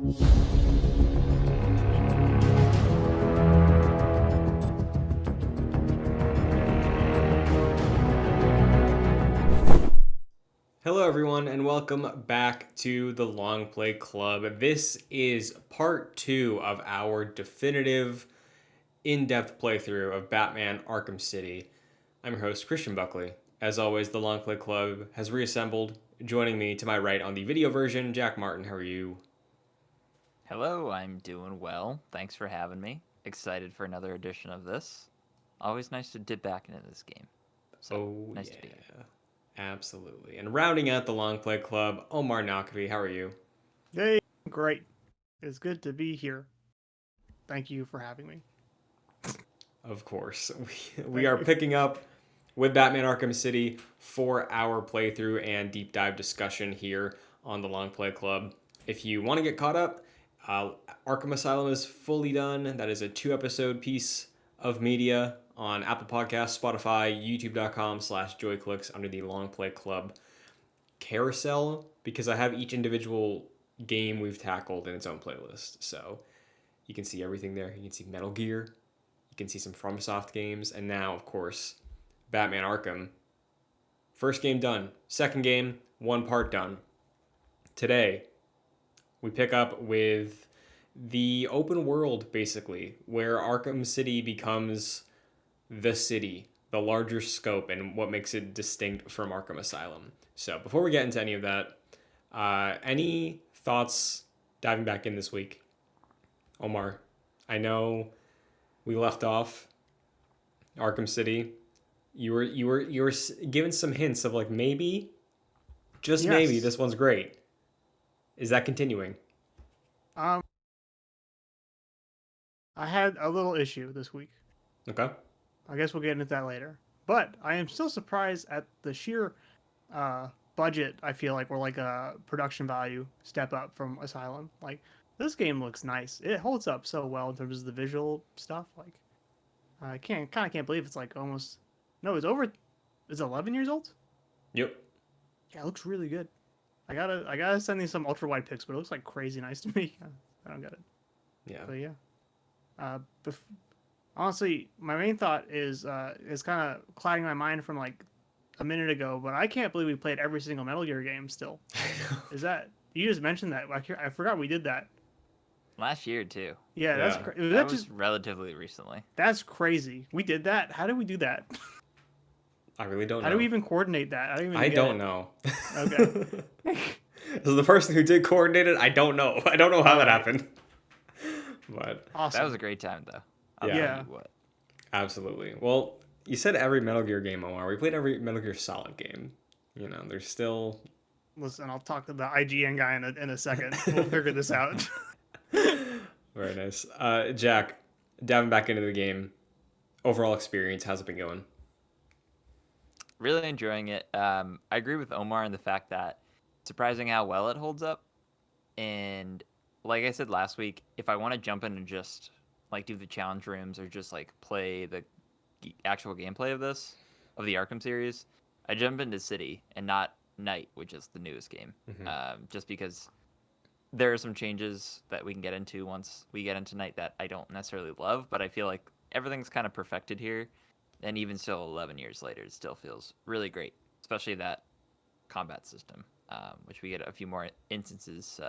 Hello everyone and welcome back to the Longplay Club. This is part 2 of our definitive in-depth playthrough of Batman Arkham City. I'm your host Christian Buckley. As always, the Longplay Club has reassembled. Joining me to my right on the video version, Jack Martin. How are you? Hello, I'm doing well. Thanks for having me. Excited for another edition of this. Always nice to dip back into this game. So, nice to be here. Absolutely. And rounding out the Longplay Club, Omar Nakavi. How are you? Hey, great. It's good to be here. Thank you for having me. Of course. We are picking up with Batman Arkham City for our playthrough and deep dive discussion here on the Long Play Club. If you want to get caught up, Arkham Asylum is fully done. That is a 2-episode piece of media on Apple Podcasts, Spotify, youtube.com/joyclicks under the Long Play Club carousel, because I have each individual game we've tackled in its own playlist. So you can see everything there. You can see Metal Gear. You can see some FromSoft games. And now, of course, Batman Arkham. First game done. Second game, one part done. Today, we pick up with the open world, basically, where Arkham City becomes the city, the larger scope, and what makes it distinct from Arkham Asylum. So before we get into any of that, any thoughts diving back in this week? Omar, I know we left off Arkham City. You were given some hints of like maybe, just maybe, this one's great. Is that continuing? I had a little issue this week. Okay. I guess we'll get into that later. But I am still surprised at the sheer budget, I feel like, or like a production value step up from Asylum. Like, this game looks nice. It holds up so well in terms of the visual stuff. Like, I can't believe it's like almost, no, it's 11 years old? Yep. Yeah, it looks really good. I gotta send these some ultra wide pics, but it looks like crazy nice to me. I don't get it. Yeah. But yeah. Honestly, my main thought is kind of clouding my mind from like a minute ago, but I can't believe we played every single Metal Gear game still. Is that, you just mentioned that? I forgot we did that. Last year, too. Yeah, Yeah. That was relatively recently. That's crazy. We did that? How did we do that? I really don't know. How do we even coordinate that? I don't know. Okay. So the person who did coordinate it, I don't know. I don't know how that happened. But Awesome. That was a great time, though. I'll Yeah. tell you what. Absolutely. Well, you said every Metal Gear game, Omar. We played every Metal Gear Solid game. You know, there's still... Listen, I'll talk to the IGN guy in a second. We'll figure this out. Very nice. Jack, diving back into the game, overall experience, how's it been going? Really enjoying it. I agree with Omar in the fact that it's surprising how well it holds up. And like I said last week, if I want to jump in and just like do the challenge rooms or just like play the actual gameplay of the Arkham series, I jump into City and not Night, which is the newest game. Just because there are some changes that we can get into once we get into Night that I don't necessarily love, but I feel like everything's kind of perfected here. And even still, 11 years later, it still feels really great, especially that combat system, which we get a few more instances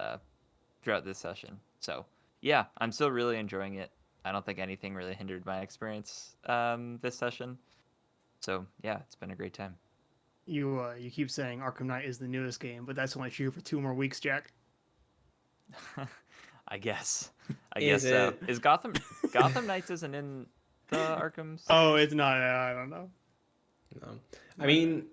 throughout this session. So, yeah, I'm still really enjoying it. I don't think anything really hindered my experience this session. So, yeah, it's been a great time. You keep saying Arkham Knight is the newest game, but that's only true for 2 more weeks, Jack. I guess. Is guess so. it? Is Gotham Knights isn't in the Arkham series? Oh, it's not. I don't know. No. I mean,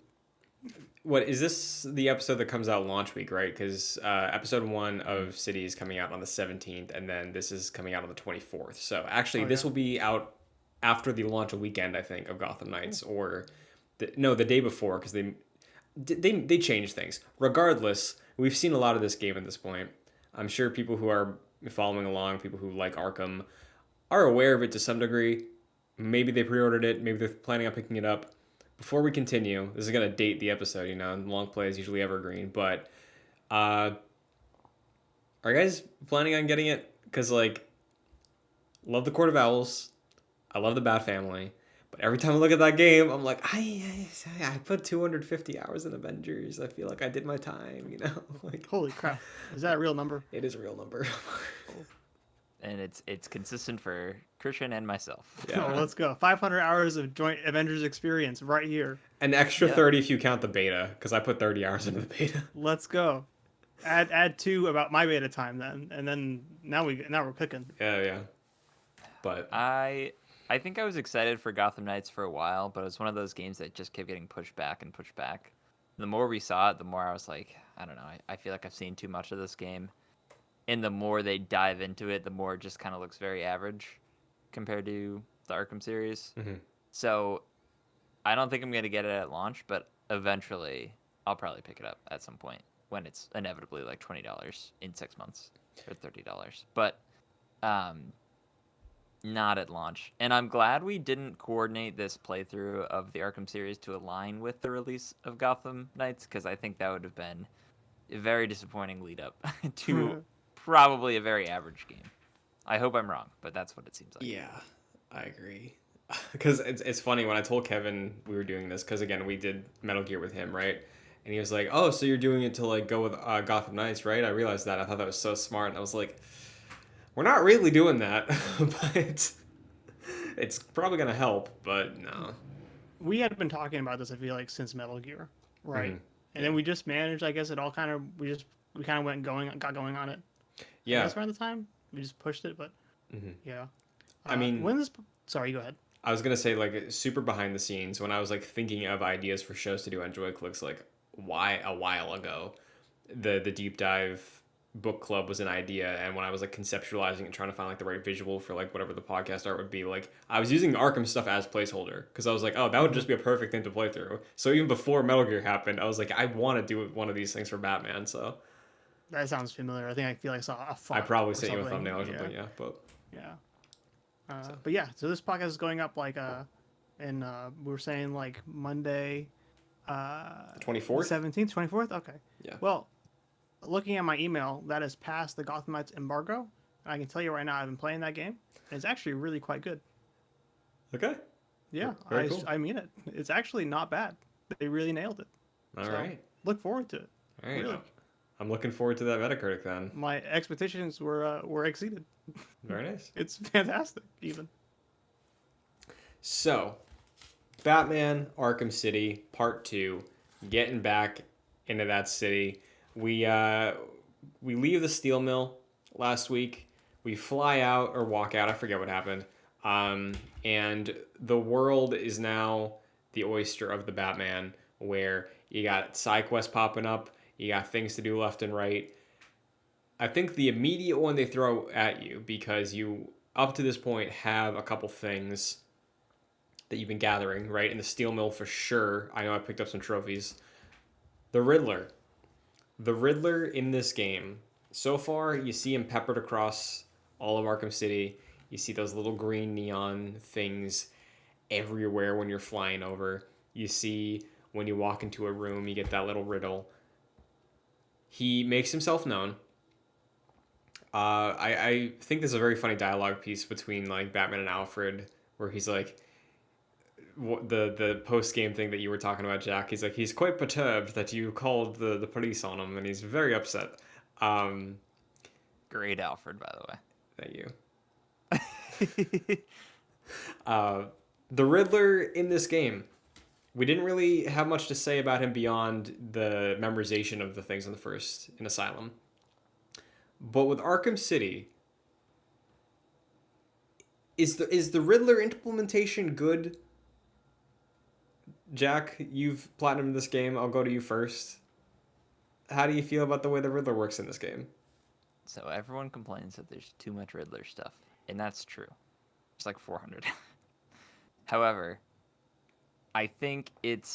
what is this, the episode that comes out launch week, right? Because episode 1 of City is coming out on the 17th, and then this is coming out on the 24th. So actually, this will be out after the launch weekend, I think, of Gotham Knights, or the day before, because they changed things. Regardless, we've seen a lot of this game at this point. I'm sure people who are following along, people who like Arkham, are aware of it to some degree. Maybe they pre-ordered it. Maybe they're planning on picking it up. Before we continue, this is going to date the episode, and long play is usually evergreen, but I Are you guys planning on getting it? Because, like, love the Court of Owls. I love the Bat Family. But every time I look at that game, I'm like, I put 250 hours in Avengers. I feel like I did my time, you know? Like, Holy crap! Is that a real number? it is a real number. And it's consistent for Christian and myself. Yeah. Oh, let's go. 500 hours of joint Avengers experience right here. An extra Yeah. 30 if you count the beta, because I put 30 hours into the beta. Let's go. Add 2 about my beta time then, and then now we're cooking. Yeah. But I think I was excited for Gotham Knights for a while, but it was one of those games that just kept getting pushed back and pushed back. The more we saw it, the more I was like, I don't know, I feel like I've seen too much of this game. And the more they dive into it, the more it just kind of looks very average compared to the Arkham series. Mhm. So I don't think I'm going to get it at launch, but eventually I'll probably pick it up at some point when it's inevitably like $20 in 6 months or $30. But not at launch. And I'm glad we didn't coordinate this playthrough of the Arkham series to align with the release of Gotham Knights, because I think that would have been a very disappointing lead up to probably a very average game. I hope I'm wrong, but that's what it seems like. yeah, I agree. Because it's funny when I told Kevin we were doing this, because again, we did Metal Gear with him, right? And he was like, oh, so you're doing it to like go with Gotham Knights, right? I realized that. I thought that was so smart. And I was like, we're not really doing that, but it's probably going to help, but no. We had been talking about this, I feel like, since Metal Gear, right? Mhm. And then we just managed, I guess it all kind of we kind of got going on it. Yeah. I guess around the time we just pushed it, but Mhm. yeah. I mean- when this? Sorry, go ahead. I was gonna say, like, super behind the scenes, when I was like thinking of ideas for shows to do on Joy Clicks, like a while ago, the deep dive book club was an idea, and when I was like conceptualizing and trying to find like the right visual for like whatever the podcast art would be, like I was using Arkham stuff as placeholder because I was like, oh, that would just be a perfect thing to play through. So even before Metal Gear happened, I was like, I want to do one of these things for Batman. So That sounds familiar. I feel like I saw a I font probably or sent you a something. thumbnail or something, yeah. But Yeah. But yeah, so this podcast is going up like and we were saying like Monday, 24th. 17th, 24th. Okay. Yeah. Well, looking at my email, that is past the Gotham Knights embargo, and I can tell you right now, I've been playing that game, and it's actually really quite good. Okay. Yeah, Very cool. I mean it. It's actually not bad. They really nailed it. All So, right. Look forward to it. All right. Really. I'm looking forward to that Metacritic then. My expectations were exceeded. Very nice. It's fantastic, even. So, Batman Arkham City Part 2, getting back into that city. We leave the steel mill last week. We fly out or walk out. I forget what happened. And the world is now the oyster of the Batman, where you got side quests popping up. You got things to do left and right. I think the immediate one they throw at you, because you, up to this point, have a couple things that you've been gathering, right? In the steel mill for sure. I know I picked up some trophies. The Riddler. The Riddler in this game. So far, you see him peppered across all of Arkham City. You see those little green neon things everywhere when you're flying over. You see when you walk into a room, you get that little riddle. He makes himself known. I think there's a very funny dialogue piece between like Batman and Alfred, where he's like, the post game thing that you were talking about, Jack. He's like, he's quite perturbed that you called the police on him, and he's very upset. Great Alfred, by the way. Thank you. The Riddler in this game, we didn't really have much to say about him beyond the memorization of the things in Asylum. But with Arkham City, is the Riddler implementation good? Jack, you've platinumed this game. I'll go to you first. How do you feel about the way the Riddler works in this game? So everyone complains that there's too much Riddler stuff, and that's true. It's like 400. However, I think it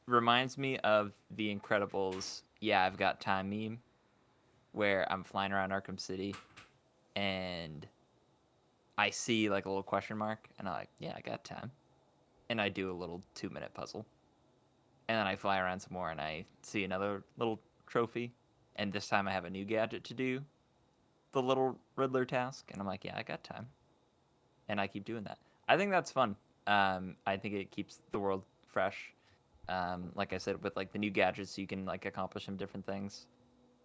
reminds me of the Incredibles, yeah, I've got time meme, where I'm flying around Arkham City, and I see like a little question mark, and I'm like, yeah, I got time. And I do a little 2-minute puzzle. And then I fly around some more, and I see another little trophy, and this time I have a new gadget to do the little Riddler task, and I'm like, yeah, I got time, and I keep doing that. I think that's fun. I think it keeps the world fresh. Like I said, with like the new gadgets, you can like accomplish some different things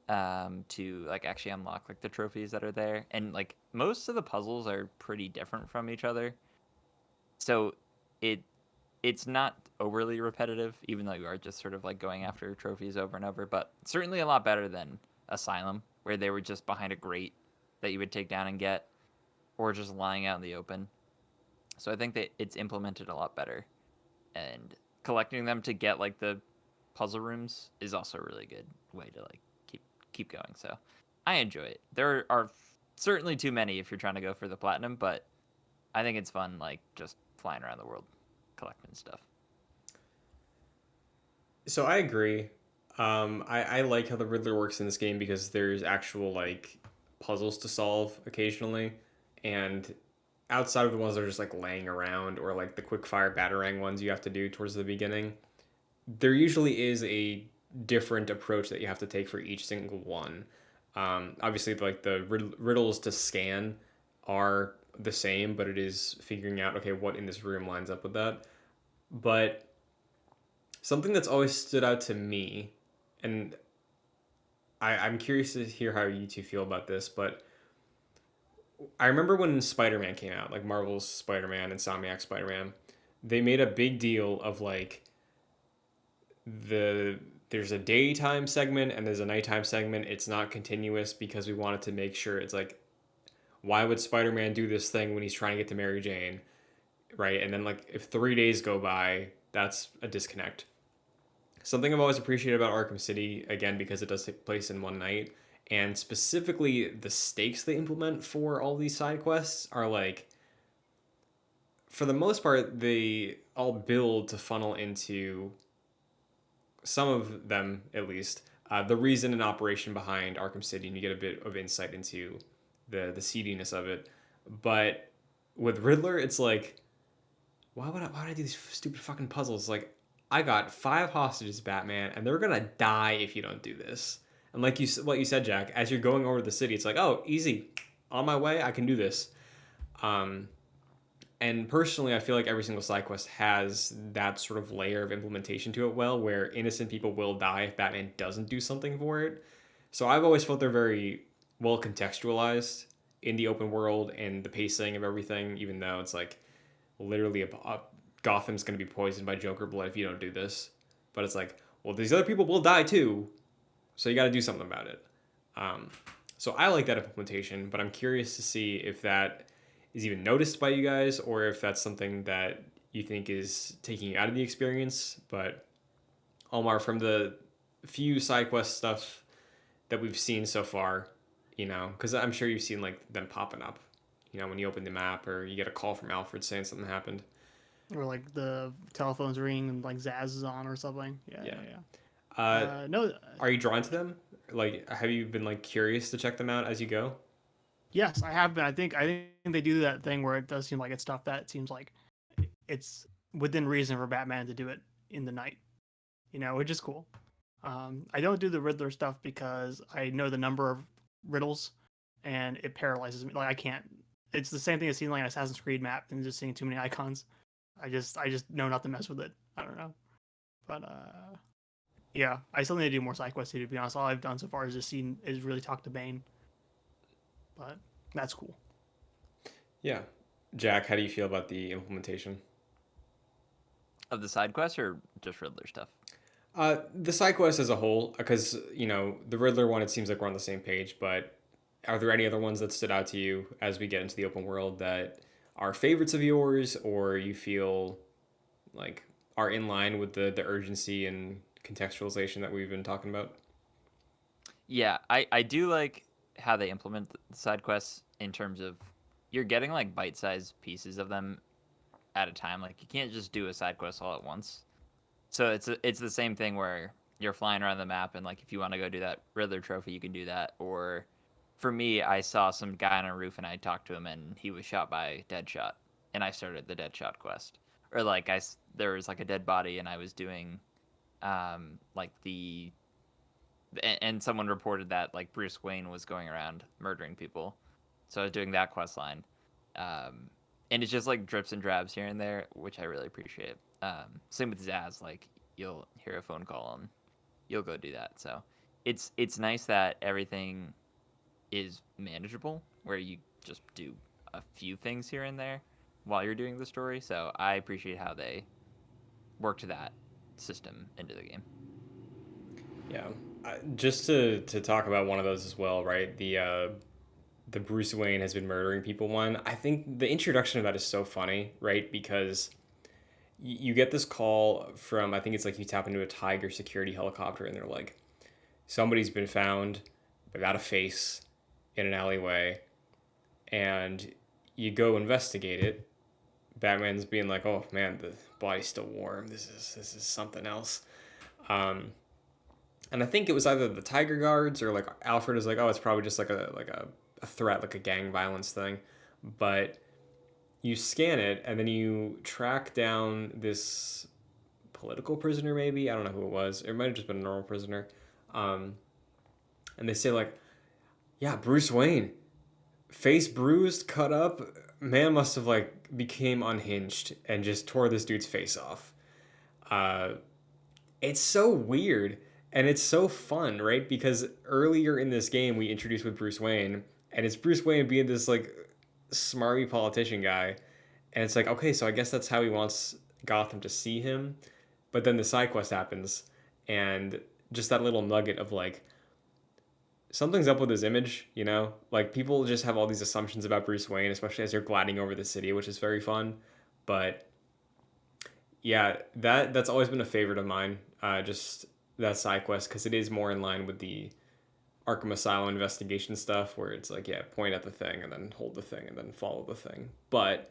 to like actually unlock like the trophies that are there, and like most of the puzzles are pretty different from each other, so it it's not overly repetitive, even though you are just sort of like going after trophies over and over, but certainly a lot better than Asylum, where they were just behind a grate that you would take down and get, or just lying out in the open. So I think that it's implemented a lot better, and collecting them to get like the puzzle rooms is also a really good way to like keep going. So I enjoy it. There are certainly too many if you're trying to go for the platinum, but I think it's fun, like just flying around the world collecting stuff. So I agree. I like how the Riddler works in this game because there's actual like puzzles to solve occasionally, and outside of the ones that are just like laying around or like the quick fire batarang ones you have to do towards the beginning, there usually is a different approach that you have to take for each single one. Obviously, like the riddles to scan are the same, but it is figuring out okay what in this room lines up with that. But something that's always stood out to me, and I'm curious to hear how you two feel about this, but I remember when Spider-Man came out, like Marvel's Spider-Man, Insomniac Spider-Man, they made a big deal of like there's a daytime segment and there's a nighttime segment. It's not continuous because we wanted to make sure it's like why would Spider-Man do this thing when he's trying to get to Mary Jane, right? And then like if 3 days go by, that's a disconnect. Something I've always appreciated about Arkham City, again, because it does take place in one night, and specifically the stakes they implement for all these side quests are like, for the most part, they all build to funnel into some of them, at least, the reason and operation behind Arkham City, and you get a bit of insight into the seediness of it. But with Riddler, it's like, why would I do these stupid fucking puzzles? Like, I got 5 hostages, Batman, and they're gonna die if you don't do this. And like what you said, Jack, as you're going over the city, it's like, oh, easy, on my way, I can do this. Um, and personally, I feel like every single side quest has that sort of layer of implementation to it well, where innocent people will die if Batman doesn't do something for it. So I've always felt they're very well contextualized in the open world and the pacing of everything, even though it's like literally Gotham's going to be poisoned by Joker blood if you don't do this. But it's like, well, these other people will die too, so you got to do something about it. So I like that implementation, but I'm curious to see if that is even noticed by you guys or if that's something that you think is taking you out of the experience. But Omar, from the few side quest stuff that we've seen so far, because I'm sure you've seen like them popping up, when you open the map or you get a call from Alfred saying something happened. Or like the telephone's ringing and like Zaz is on or something. Yeah. No. Are you drawn to them? Like, have you been like curious to check them out as you go? Yes, I have been. I think they do that thing where it does seem like it's stuff that seems like it's within reason for Batman to do it in the night, which is cool. I don't do the Riddler stuff because I know the number of riddles, and it paralyzes me. Like I can't. It's the same thing as seeing like an Assassin's Creed map and just seeing too many icons. I just know not to mess with it. I don't know, but yeah, I still need to do more side quests. To be honest, all I've done so far is really talk to Bane, but that's cool. Yeah. Jack, how do you feel about the implementation? Of the side quests or just Riddler stuff? The side quest as a whole, because the Riddler one, it seems like we're on the same page. But are there any other ones that stood out to you as we get into the open world that are favorites of yours, or you feel like are in line with the urgency and contextualization that we've been talking about? Yeah, I do like how they implement the side quests in terms of you're getting like bite-sized pieces of them at a time. Like you can't just do a side quest all at once. So it's the same thing where you're flying around the map and like if you want to go do that Riddler trophy, you can do that. Or for me, I saw some guy on a roof and I talked to him and he was shot by Deadshot, and I started the Deadshot quest. Or like there was like a dead body and I was doing like the and someone reported that like Bruce Wayne was going around murdering people, so I was doing that quest line, and it's just like drips and drabs here and there, which I really appreciate. Same with Zaz, like you'll hear a phone call and you'll go do that. So it's nice that everything is manageable, where you just do a few things here and there while you're doing the story. So I appreciate how they worked that system into the game. Yeah, just to talk about one of those as well, right? The Bruce Wayne has been murdering people one. I think the introduction of that is so funny, right? Because you get this call from, I think it's like you tap into a Tiger security helicopter, and they're like, somebody's been found without a face in an alleyway, and you go investigate it. Batman's being like, "Oh man, the body's still warm. This is something else." And I think it was either the Tiger Guards or like Alfred is like, "Oh, it's probably just like a threat, like a gang violence thing." But you scan it, and then you track down this political prisoner, maybe. I don't know who it was. It might have just been a normal prisoner. Um, and they say like, "Yeah, Bruce Wayne, face bruised, cut up. Man must have like became unhinged and just tore this dude's face off." Uh, it's so weird and it's so fun, right? Because earlier in this game we introduced with Bruce Wayne, and it's Bruce Wayne being this like smarmy politician guy, and it's like, okay, so I guess that's how he wants Gotham to see him. But then the side quest happens, and just that little nugget of like, something's up with his image, you know? Like, people just have all these assumptions about Bruce Wayne, especially as you're gliding over the city, which is very fun. But yeah, that's always been a favorite of mine. Just that side quest, because it is more in line with the Arkham Asylum investigation stuff, where it's like, yeah, point at the thing and then hold the thing and then follow the thing. But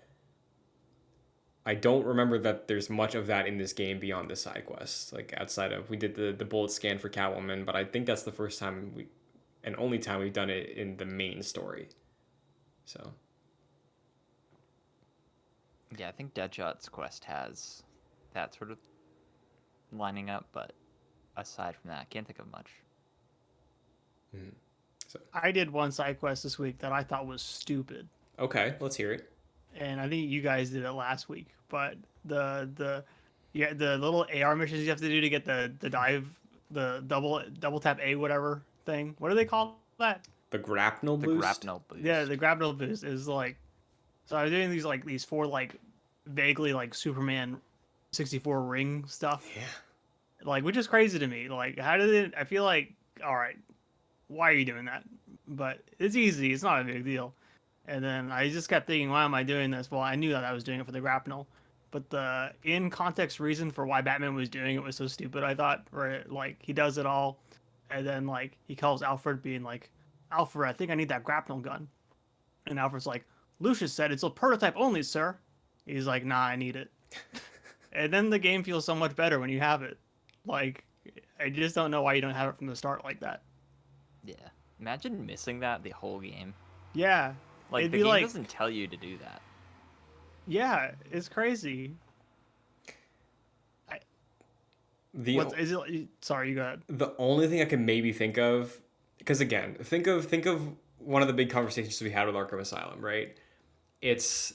I don't remember that there's much of that in this game beyond the side quests. Like, outside of, we did the bullet scan for Catwoman, but I think that's the first time and only time we've done it in the main story. So Yeah, I think Deadshot's quest has that sort of lining up, but aside from that, I can't think of much. So I did one side quest this week that I thought was stupid, okay, let's hear it. and I think you guys did it last week. But the little AR missions you have to do to get the dive, the double tap A whatever thing. What do they call that? The grapnel The boost. grapnel boost. Yeah, the grapnel boost is like. So I was doing these four like vaguely like Superman 64 ring stuff. Yeah. Like, which is crazy to me. Like, how did it? I feel like, all right, why are you doing that? But it's easy. It's not a big deal. And then I just kept thinking, why am I doing this? Well, I knew that I was doing it for the grapnel, but the in context reason for why Batman was doing it was so stupid. I thought, where like he does it all, and then like he calls Alfred, being like, Alfred, I think I need that grapnel gun, and Alfred's like, Lucius said it's a prototype only, sir. He's like, nah, I need it. And then the game feels so much better when you have it. Like, I just don't know why you don't have it from the start like that. Yeah. Imagine missing that the whole game. Yeah. Like, it'd the be game like, doesn't tell you to do that. yeah, it's crazy. What is it? Sorry, you go ahead. The only thing I can maybe think of, because again, think of one of the big conversations we had with Arkham Asylum, right? It's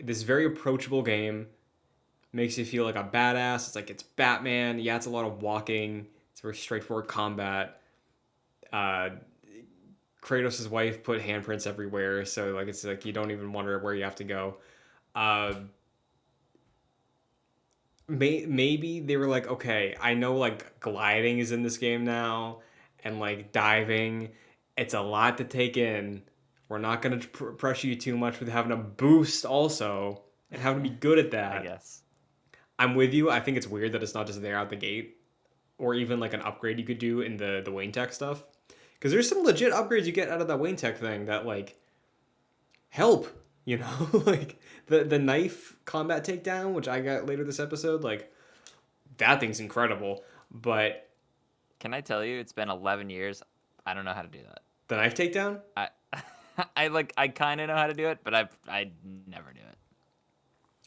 this very approachable game, makes you feel like a badass. It's like, it's Batman. Yeah, it's a lot of walking. It's very straightforward combat. Kratos' wife put handprints everywhere, so like it's like you don't even wonder where you have to go. Maybe they were like, okay, I know like gliding is in this game now, and like diving, it's a lot to take in. We're not gonna pressure you too much with having a boost also, and having to be good at that. I guess. I'm with you. I think it's weird that it's not just there out the gate, or even like an upgrade you could do in the Wayne Tech stuff. Because there's some legit upgrades you get out of that Wayne Tech thing that like help, you know, like the knife combat takedown, which I got later this episode. Like, that thing's incredible. But Can I tell you, it's been 11 years. I don't know how to do that. the knife takedown, I kind of know how to do it, but I never do it.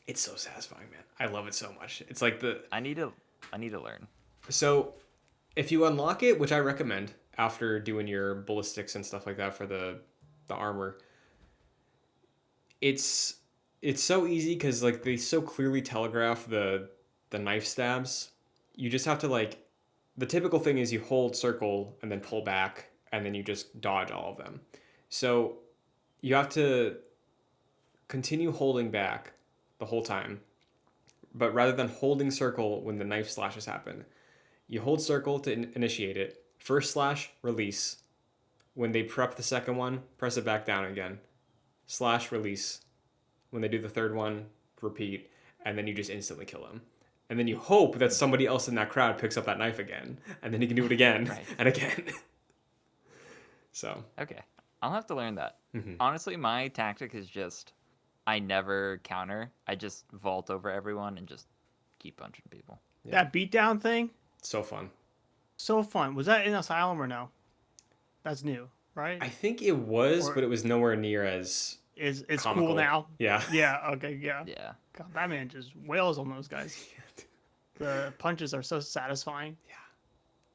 it's so satisfying, man. I love it so much. It's like I need to learn. so if you unlock it, which I recommend after doing your ballistics and stuff like that for the armor, it's so easy because like they so clearly telegraph the knife stabs. You just have to like the typical thing is you hold circle and then pull back and then you just dodge all of them. So you have to continue holding back the whole time. But rather than holding circle when the knife slashes happen, you hold circle to initiate it. First slash, release. When they prep the second one, press it back down again. Slash, release. When they do the third one, repeat. And then you just instantly kill them. And then you hope that somebody else in that crowd picks up that knife again. And then you can do it again Right. and again. So. Okay. I'll have to learn that. Mm-hmm. Honestly, my tactic is just I never counter. I just vault over everyone and just keep punching people. Yeah. That beatdown thing, So fun. so fun. Was that in Asylum or no? That's new, right? I think it was, Or- but it was nowhere near as It's comical. cool now. Yeah. Yeah. Okay. Yeah. Yeah. God, Batman just wails on those guys. The punches are so satisfying.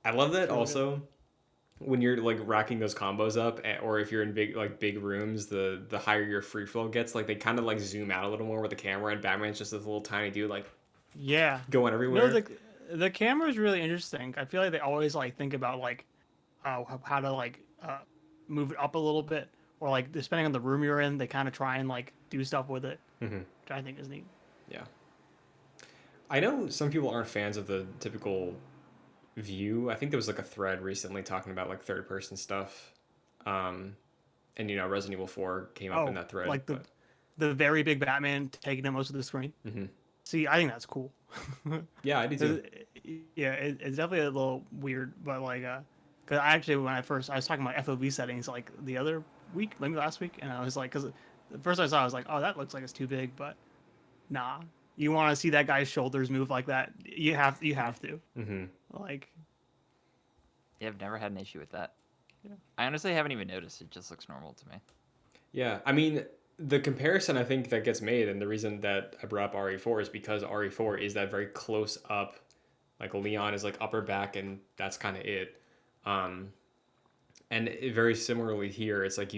I love that Really also when you're like racking those combos up or if you're in big rooms, the higher your free flow gets, like they kind of like zoom out a little more with the camera and Batman's just this little tiny dude like Yeah. going everywhere. No, the camera is really interesting. I feel like they always like think about like how to like move it up a little bit, or like depending on the room you're in, they kind of try and like do stuff with it, Mm-hmm. which I think is neat. Yeah. I know some people aren't fans of the typical view. I think there was like a thread recently talking about like third person stuff. And Resident Evil 4 came up in that thread. Like the very big Batman taking up most of the screen. Mm-hmm. See, I think that's cool. Yeah, I do too. Yeah, it's definitely a little weird, but like, because I actually when I was talking about FOV settings like the other week, maybe last week, and I was like, because the first I saw, I was like, oh, that looks like it's too big, but nah, you want to see that guy's shoulders move like that, you have to, Mm-hmm. like, Yeah, I've never had an issue with that. Yeah. I honestly haven't even noticed. It just looks normal to me. Yeah, I mean, the comparison I think that gets made, and the reason that I brought up RE4 is because RE4 is that very close up, like Leon is like upper back, and that's kind of it. And very similarly here, it's like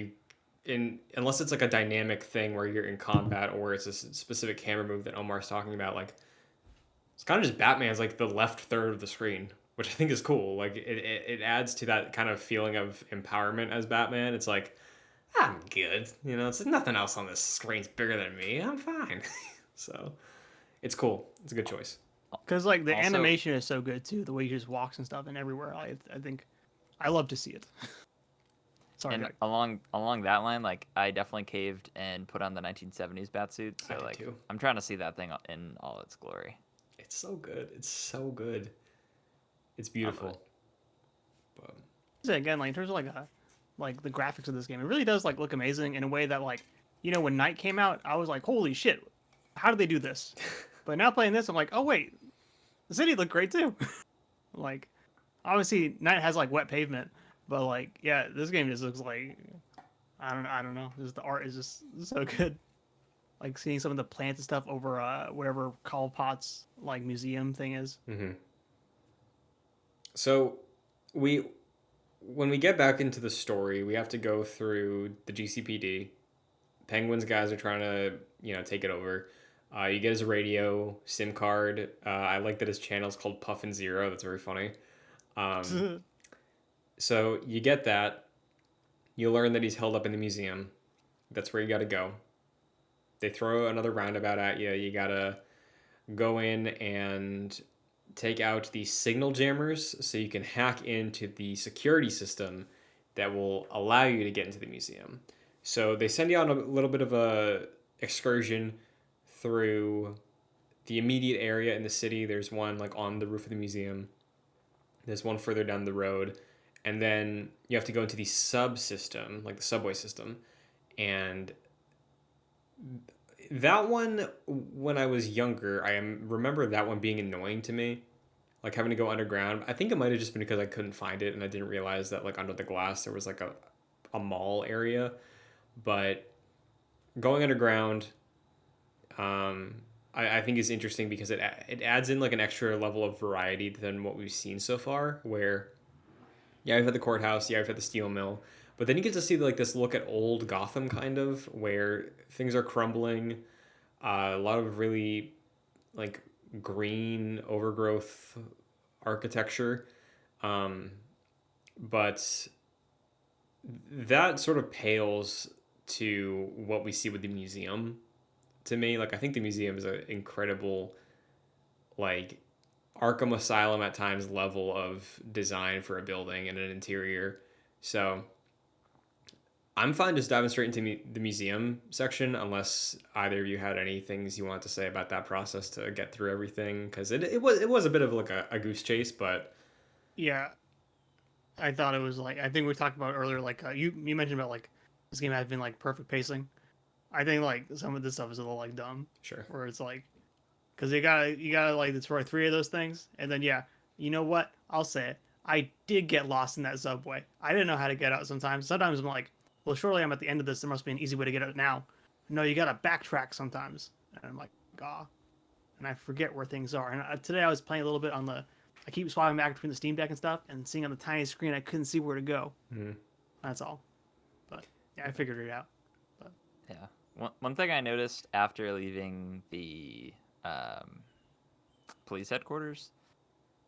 unless it's like a dynamic thing where you're in combat or it's a specific camera move that Omar's talking about, like it's kind of just Batman's like the left third of the screen, which I think is cool. Like it adds to that kind of feeling of empowerment as Batman. It's like, I'm good. It's nothing else on this screen's bigger than me. I'm fine. So it's cool. It's a good choice. because like the Also- animation is so good too, the way he just walks and stuff and everywhere. I think I love to see it. Sorry, And Greg. along that line, like I definitely caved and put on the 1970s batsuit. I So did like too. I'm trying to see that thing in all its glory. It's so good. It's so good. It's beautiful. But So again, like in terms of like the graphics of this game, it really does like look amazing in a way that like when Night came out, I was like, holy shit, how did they do this? But now playing this, I'm like, oh wait, the city looked great too. Like obviously Night has like wet pavement, but like yeah, this game just looks like I don't know. Just the art is just so good. Like seeing some of the plants and stuff over wherever Pot's like museum thing is. mm-hmm. So when we get back into the story, we have to go through the GCPD. Penguin's guys are trying to, take it over. You get his radio, SIM card. I like that his channel's called Puffin Zero. That's very funny. So you get that. You learn that he's held up in the museum. That's where you got to go. They throw another roundabout at you. You got to go in and take out the signal jammers so you can hack into the security system that will allow you to get into the museum. So they send you on a little bit of a excursion through the immediate area in the city. There's one like on the roof of the museum. There's one further down the road. And then you have to go into the subsystem, like the subway system. And that one, when I was younger, remember that one being annoying to me. Like having to go underground. I think it might have just been because I couldn't find it and I didn't realize that like under the glass there was like a mall area. But going underground, I think is interesting because it adds in like an extra level of variety than what we've seen so far. Where yeah, we've had the courthouse, yeah, we've had the steel mill, but then you get to see like this look at old Gotham kind of where things are crumbling. A lot of really like green overgrowth architecture, um, but that sort of pales to what we see with the museum. To me, like I think the museum is an incredible like Arkham Asylum at times level of design for a building and an interior. So I'm fine just diving straight into the museum section, unless either of you had any things you wanted to say about that process to get through everything, because it was a bit of like a goose chase, but Yeah, I thought it was like I think we talked about earlier. Like you mentioned about like this game has been like perfect pacing. I think like some of this stuff is a little like dumb, sure. where it's like because you gotta like destroy three of those things, and then yeah, you know what? I'll say it. I did get lost in that subway. I didn't know how to get out sometimes. Sometimes I'm like, well, surely I'm at the end of this. There must be an easy way to get out now. No, you gotta backtrack sometimes. And I'm like, ah, and I forget where things are. And today I was playing a little bit on the. I keep swapping back between the Steam Deck and stuff, and seeing on the tiny screen, I couldn't see where to go. Mm-hmm. That's all. But yeah, I figured it out. But Yeah. One thing I noticed after leaving the um, police headquarters,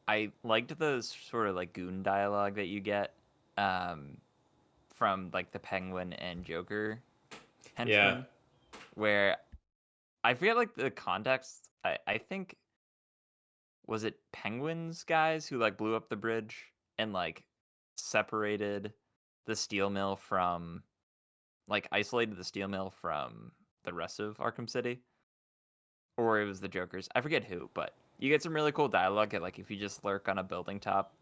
I liked the sort of like goon dialogue that you get um, from like the Penguin and Joker Yeah. henchmen, where I forget like the context. I think was it Penguin's guys who like blew up the bridge and like separated the steel mill from like isolated the steel mill from the rest of Arkham City, or it was the Joker's. I forget who, but you get some really cool dialogue. At, like if you just lurk on a building top,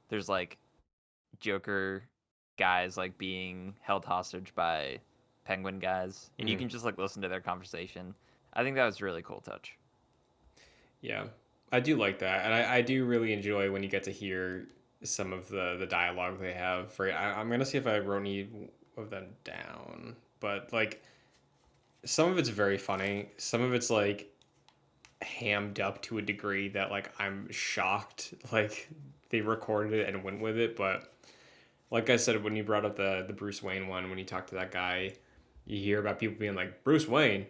there's like Joker guys like being held hostage by Penguin guys, and you Mm-hmm. can just like listen to their conversation. I think that was a really cool touch. Yeah, I do like that, and I do really enjoy when you get to hear some of the dialogue they have. For I'm gonna see if I wrote any of them down, but like some of it's very funny. Some of it's like hammed up to a degree that like I'm shocked like they recorded it and went with it. But like I said, when you brought up the Bruce Wayne one, when you talk to that guy, you hear about people being like, Bruce Wayne,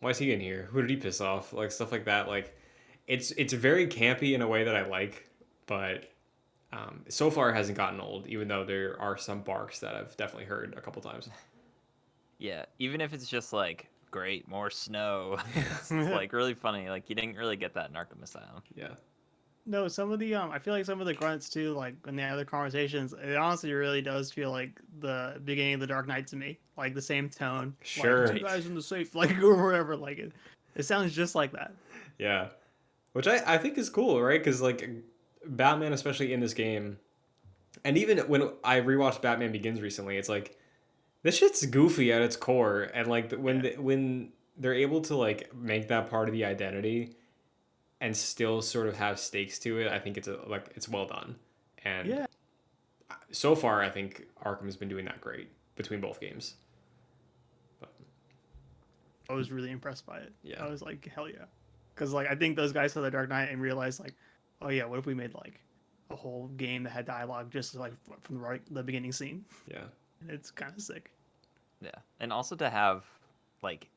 why is he in here? Who did he piss off? Like stuff like that. Like it's very campy in a way that I like, but so far it hasn't gotten old. Even though there are some barks that I've definitely heard a couple times. Yeah, even if it's just like great, more snow. It's like really funny. Like you didn't really get that in Arkham Asylum. Yeah, no, some of the I feel like some of the grunts too, like in the other conversations, it honestly really does feel like the beginning of the Dark Knight to me. Like the same tone. sure. Like two guys in the safe, like or whatever. Like it sounds just like that. Yeah, which I think is cool, right? Because like Batman, especially in this game, and even when I rewatched Batman Begins recently, it's like this shit's goofy at its core, and like Yeah. when they're able to like make that part of the identity and still sort of have stakes to it, I think it's well done. And Yeah. so far, I think Arkham has been doing that great between both games. But I was really impressed by it. yeah, I was like, hell yeah. Because like I think those guys saw the Dark Knight and realized like, oh yeah, what if we made like a whole game that had dialogue just like from the beginning scene? yeah, And it's kind of sick. Yeah, and also to have like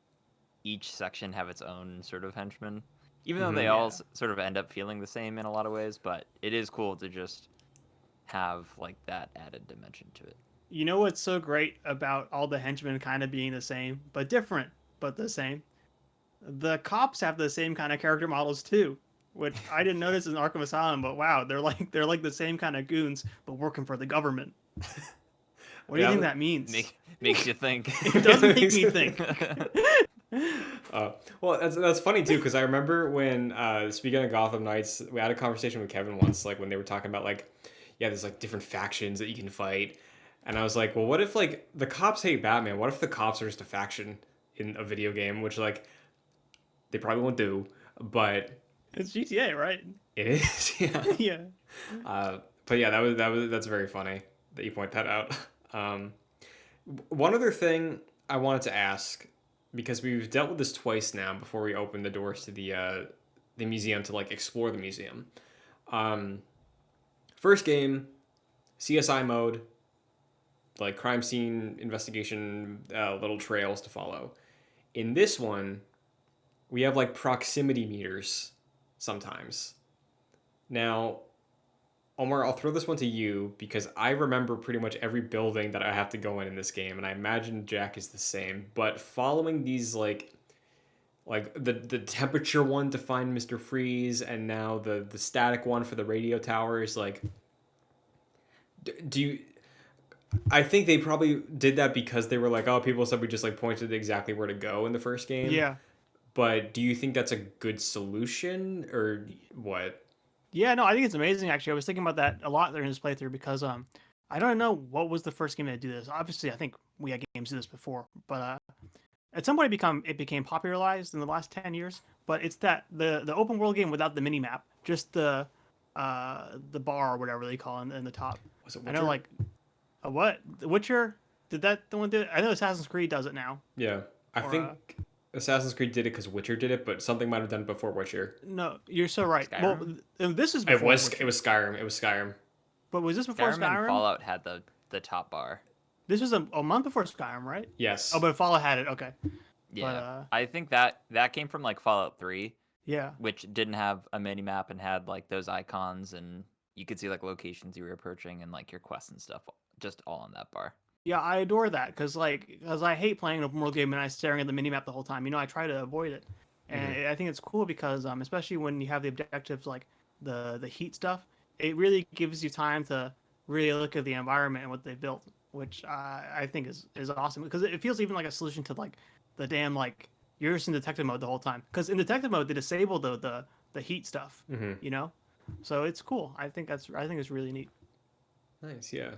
each section have its own sort of henchman, even though Mhm. they all Yeah. sort of end up feeling the same in a lot of ways. But it is cool to just have like that added dimension to it. You know what's so great about all the henchmen kind of being the same, but different, but the same? The cops have the same kind of character models too, which I didn't notice in Arkham Asylum, but wow, they're like the same kind of goons, but working for the government. What do you think Yeah. that means? Makes you think. It does make me think. Well, that's funny too because I remember when speaking of Gotham Knights, we had a conversation with Kevin once, like when they were talking about like, yeah, there's like different factions that you can fight, and I was like, well, what if like the cops hate Batman? What if the cops are just a faction in a video game, which like they probably won't do, but It's GTA, right? it is, yeah. Yeah. But yeah, that's very funny that you point that out. One other thing I wanted to ask because we've dealt with this twice now before we opened the doors to the museum to like explore the museum. First game, CSI mode, like crime scene investigation, little trails to follow. In this one, we have like proximity meters sometimes. Now, Omar, I'll throw this one to you because I remember pretty much every building that I have to go in this game, and I imagine Jack is the same. But following these like the temperature one to find Mr. Freeze, and now the static one for the radio towers, like, do you? I think they probably did that because they were like, oh, people said we just like pointed exactly where to go in the first game. Yeah. But do you think that's a good solution or what? Yeah, no, I think it's amazing. Actually, I was thinking about that a lot during this playthrough because I don't know what was the first game that do this. Obviously, I think we had games do this before, but at some point it became popularized in the last 10 years. But it's that the open world game without the mini map, just the bar or whatever they call it in the top. Was it I Witcher? know, like what The Witcher did that. The one did it? I know Assassin's Creed does it now. Yeah, I Or, think Assassin's Creed did it because Witcher did it, but something might have done it before Witcher. No, you're so right. Skyrim? Well, this is It before was Witcher. it was Skyrim. It was Skyrim. But was this before Skyrim and Skyrim? Fallout had the top bar. This was a month before Skyrim, right? Yes. Oh, but Fallout had it. Okay. Yeah, I think that came from like Fallout 3, Yeah. which didn't have a mini map and had like those icons, and you could see like locations you were approaching and like your quests and stuff, just all on that bar. Yeah, I adore that because I hate playing an open world game and I staring at the minimap the whole time. I try to avoid it, and I think it's cool because especially when you have the objectives like the heat stuff, it really gives you time to really look at the environment and what they built, which I think is awesome because it feels even like a solution to like the damn like you're just in detective mode the whole time because in detective mode they disable the heat stuff, you know, so it's cool. I think it's really neat. Nice. Yeah.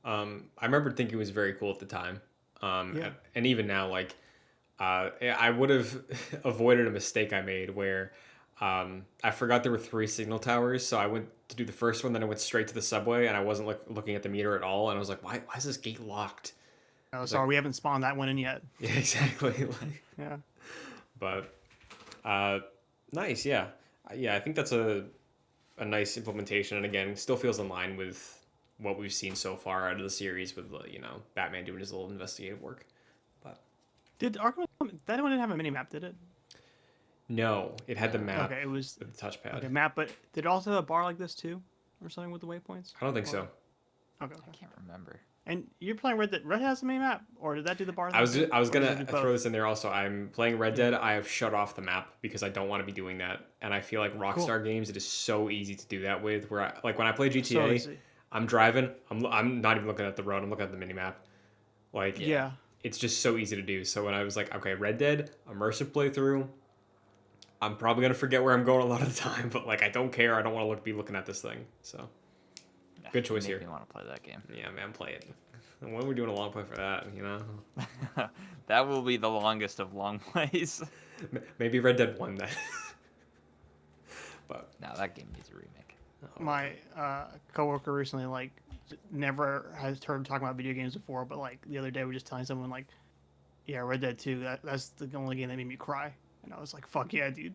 I remember thinking it was very cool at the time. Yeah. And even now, like, I would have avoided a mistake I made where I forgot there were 3 signal towers, so I went to do the first one, then I went straight to the subway, and I wasn't looking at the meter at all, and I was like, why is this gate locked? Oh, sorry, we haven't spawned that one in yet. Yeah, exactly. Like, Yeah. but nice. Yeah, yeah. I think that's a nice implementation, and again, still feels in line with what we've seen so far out of the series with Batman doing his little investigative work. But Did Arkham that one didn't have a mini map, did it? no, it had the map Okay, it was with the touchpad. okay map, but did it also have a bar like this too, or something with the waypoints? I don't think so. Okay. I can't remember. And you're playing Red Dead. Red has a mini map, or did that do the bar? I was thing, I was or does gonna it do throw both? this in there also. I'm playing Red Dead. I have shut off the map because I don't want to be doing that, and I feel like Rockstar games it is so easy to do that with. Where like when I play So GTA, easy. I'm driving. I'm not even looking at the road. I'm looking at the mini map. Like Yeah. it's just so easy to do. So when I was like, okay, Red Dead immersive playthrough, I'm probably gonna forget where I'm going a lot of the time, but like I don't care. I don't want to be looking at this thing. So good choice Make here. me want to play that game. Yeah, man, play it. And when we're doing a long play for that, That will be the longest of long plays. maybe Red Dead 1 then. But No, that game needs a remake. My coworker recently never has heard talking about video games before, but like the other day we were just telling someone like, yeah, Red Dead 2. That's the only game that made me cry, and I was like, fuck yeah, dude.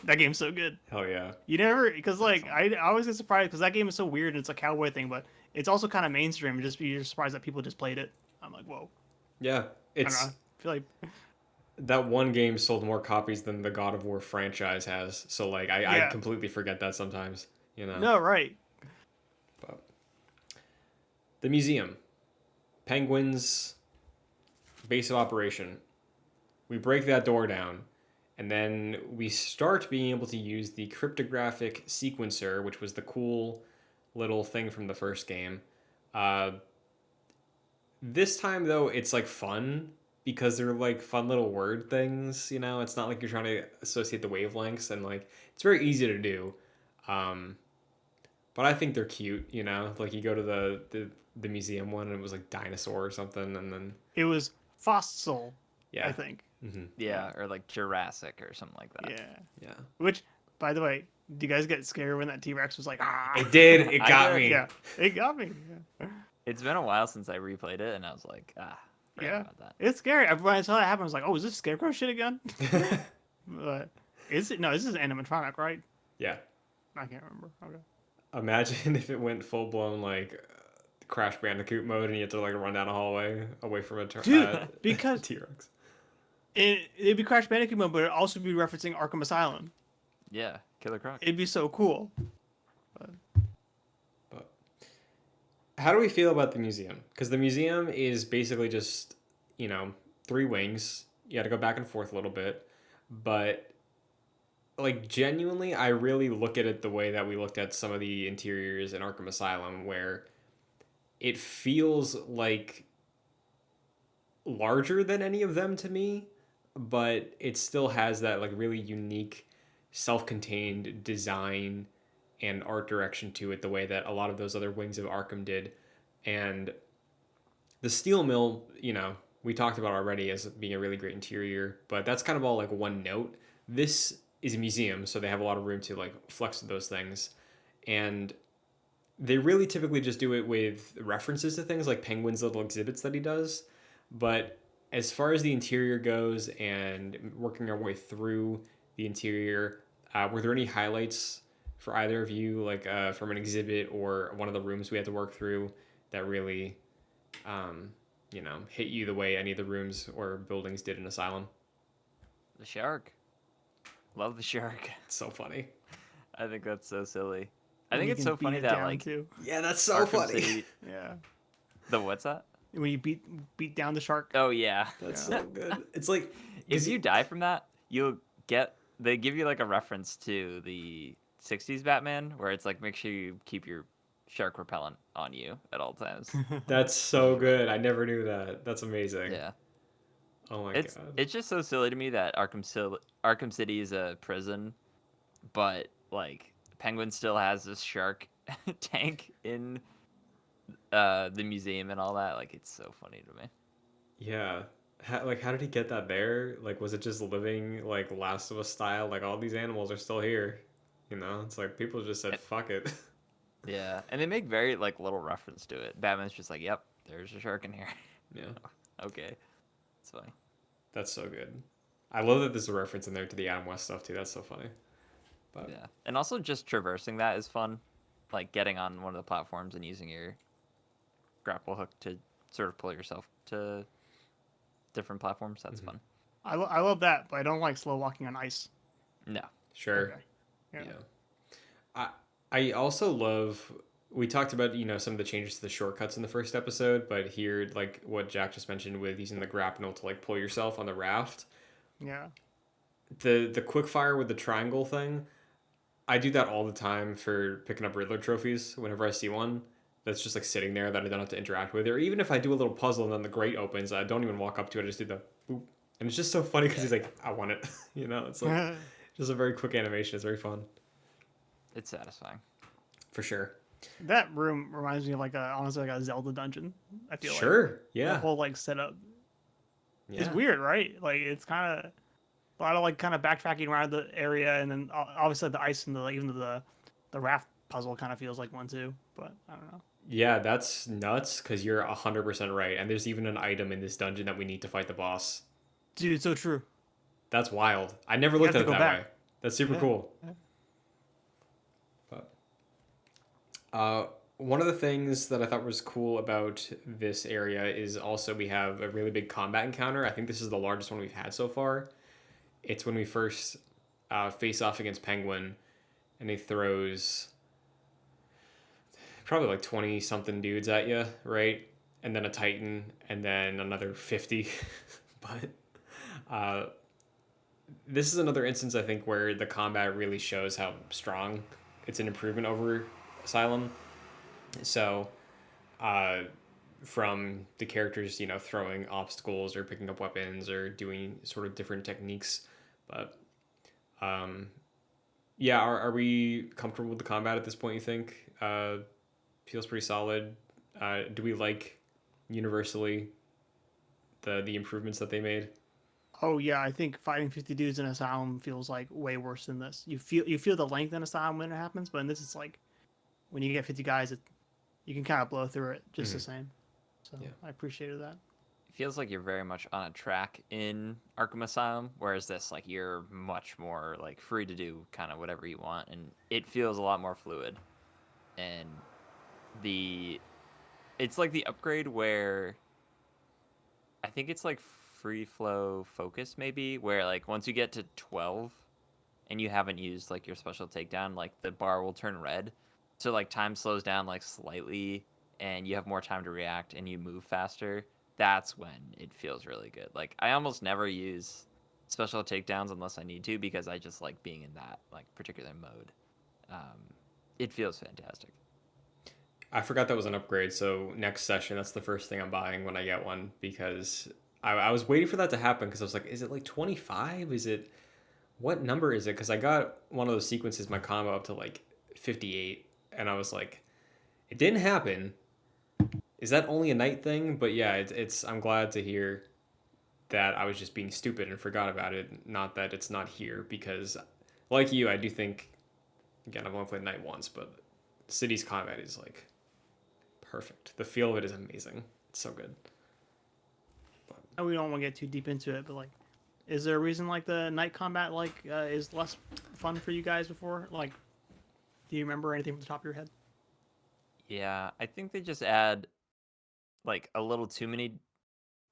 That game's so good. hell yeah. You never, because like I always get surprised because that game is so weird and it's a cowboy thing, but it's also kind of mainstream. You're surprised that people just played it. I'm like, whoa. Yeah, I don't it's know. I feel like that one game sold more copies than the God of War franchise has. So like I Yeah. completely forget that sometimes, no, right. But the museum, Penguin's base of operation. We break that door down, and then we start being able to use the cryptographic sequencer, which was the cool little thing from the first game. This time though, it's like fun because they're like fun little word things. It's not like you're trying to associate the wavelengths, and like it's very easy to do. But I think they're cute. Like you go to the museum one, and it was like dinosaur or something, and then It was fossil, yeah, I think. Yeah, or like Jurassic or something like that. Yeah. yeah. Which, by the way, do you guys get scared when that T-Rex was like, ah? It did. It I got did, me. Yeah, it got me. Yeah. It's been a while since I replayed it, and I was like, Yeah, about that. it's scary. When I saw that happen, I was like, "Oh, is this Scarecrow shit again?" But is it? No, this is animatronic, right? Yeah. I can't remember. Okay. Imagine if it went full blown like Crash Bandicoot mode and you had to like run down a hallway away from a Dude, because T-Rex. it'd be Crash Bandicoot mode, but it'd also be referencing Arkham Asylum. Yeah, Killer Croc. It'd be so cool. But how do we feel about the museum? Because the museum is basically just, 3 wings. You got to go back and forth a little bit. But, like, genuinely, I really look at it the way that we looked at some of the interiors in Arkham Asylum, where it feels like larger than any of them to me, but it still has that, like, really unique, self-contained design and art direction to it the way that a lot of those other wings of Arkham did. And the steel mill, we talked about already as being a really great interior, but that's kind of all like one note. This is a museum, so they have a lot of room to like flex those things. And they really typically just do it with references to things like Penguin's little exhibits that he does. But as far as the interior goes and working our way through the interior, were there any highlights for either of you, like from an exhibit or one of the rooms we had to work through that really, hit you the way any of the rooms or buildings did in Asylum? The shark. Love the shark. It's so funny. I think that's so silly. I When think you it's can so beat funny it that down, like too. Yeah, that's so Arkham funny. City. Yeah. The what's that? When you beat down the shark. Oh yeah. That's Yeah. so good. It's like If you die from that, you'll get. They give you like a reference to the '60s Batman, where it's like make sure you keep your shark repellent on you at all times. that's so good. I never knew that. That's amazing. Yeah. Oh my It's god. it's just so silly to me that Arkham City is a prison, but like Penguin still has this shark tank in the museum and all that. Like it's so funny to me. Yeah. How did he get that there? Like, was it just living like Last of Us style? Like, all these animals are still here. It's like people just said, And- fuck it. Yeah, and they make very like little reference to it. Batman's just like, "Yep, there's a shark in here." Yeah. Okay, it's funny. That's so good. I love that there's a reference in there to the Adam West stuff, too. That's so funny. But Yeah, and also just traversing that is fun, like getting on one of the platforms and using your grapple hook to sort of pull yourself to different platforms. That's fun. I love that, but I don't like slow walking on ice. No, sure. Okay. Yeah. I also love, we talked about, some of the changes to the shortcuts in the first episode, but here, like what Jack just mentioned with using the grapnel to like pull yourself on the raft, Yeah. the quick fire with the triangle thing, I do that all the time for picking up Riddler trophies whenever I see one that's just like sitting there that I don't have to interact with. Or even if I do a little puzzle and then the grate opens, I don't even walk up to it, I just do the boop. And it's just so funny because he's like, I want it. It's like just a very quick animation. It's very fun. it's satisfying. For sure. That room reminds me of honestly like a Zelda dungeon. I feel like Sure. the Yeah. whole like setup is Yeah. weird, right? Like it's kind of a lot of like kind of backtracking around the area, and then obviously the ice and even the raft puzzle kind of feels like one too. But I don't know. Yeah, that's nuts because you're 100% right. And there's even an item in this dungeon that we need to fight the boss. Dude, it's so true. That's wild. I never You looked have at to it go that back. way. That's super Yeah. cool. But one of the things that I thought was cool about this area is also we have a really big combat encounter. I think this is the largest one we've had so far. It's when we first face off against Penguin, and he throws probably like 20 something dudes at you, right? And then a Titan, and then another 50. But this is another instance, I think, where the combat really shows how strong it's an improvement over Asylum. So, from the characters, throwing obstacles or picking up weapons or doing sort of different techniques. But, yeah, are we comfortable with the combat at this point, you think? Feels pretty solid. Do we like universally the improvements that they made? Oh yeah, I think fighting 50 dudes in Asylum feels like way worse than this. You feel the length in Asylum when it happens, but in this it's like when you get 50 guys, you can kind of blow through it just the same. So Yeah. I appreciated that. feels like you're very much on a track in Arkham Asylum, whereas this, like, you're much more like free to do kind of whatever you want, and it feels a lot more fluid. And the it's like the upgrade where I think it's like free flow focus maybe, where like once you get to 12 and you haven't used like your special takedown, like the bar will turn red. So like time slows down like slightly and you have more time to react and you move faster. That's when it feels really good. Like I almost never use special takedowns unless I need to because I just like being in that like particular mode. Um, it feels fantastic. I forgot that was an upgrade. So next session, that's the first thing I'm buying when I get one because I was waiting for that to happen because I was like, is it like 25? Is it what number is it? Because I got one of those sequences, my combo up to like 58, and I was like, it didn't happen. Is that only a night thing? But yeah, it's I'm glad to hear that I was just being stupid and forgot about it. Not that it's not here because, like you, I do think. Again, I've only played night once, but City's combat is like perfect. The feel of it is amazing. It's so good. We don't want to get too deep into it, but like, is there a reason like the night combat like is less fun for you guys before? Like, do you remember anything from the top of your head? Yeah, I think they just add like a little too many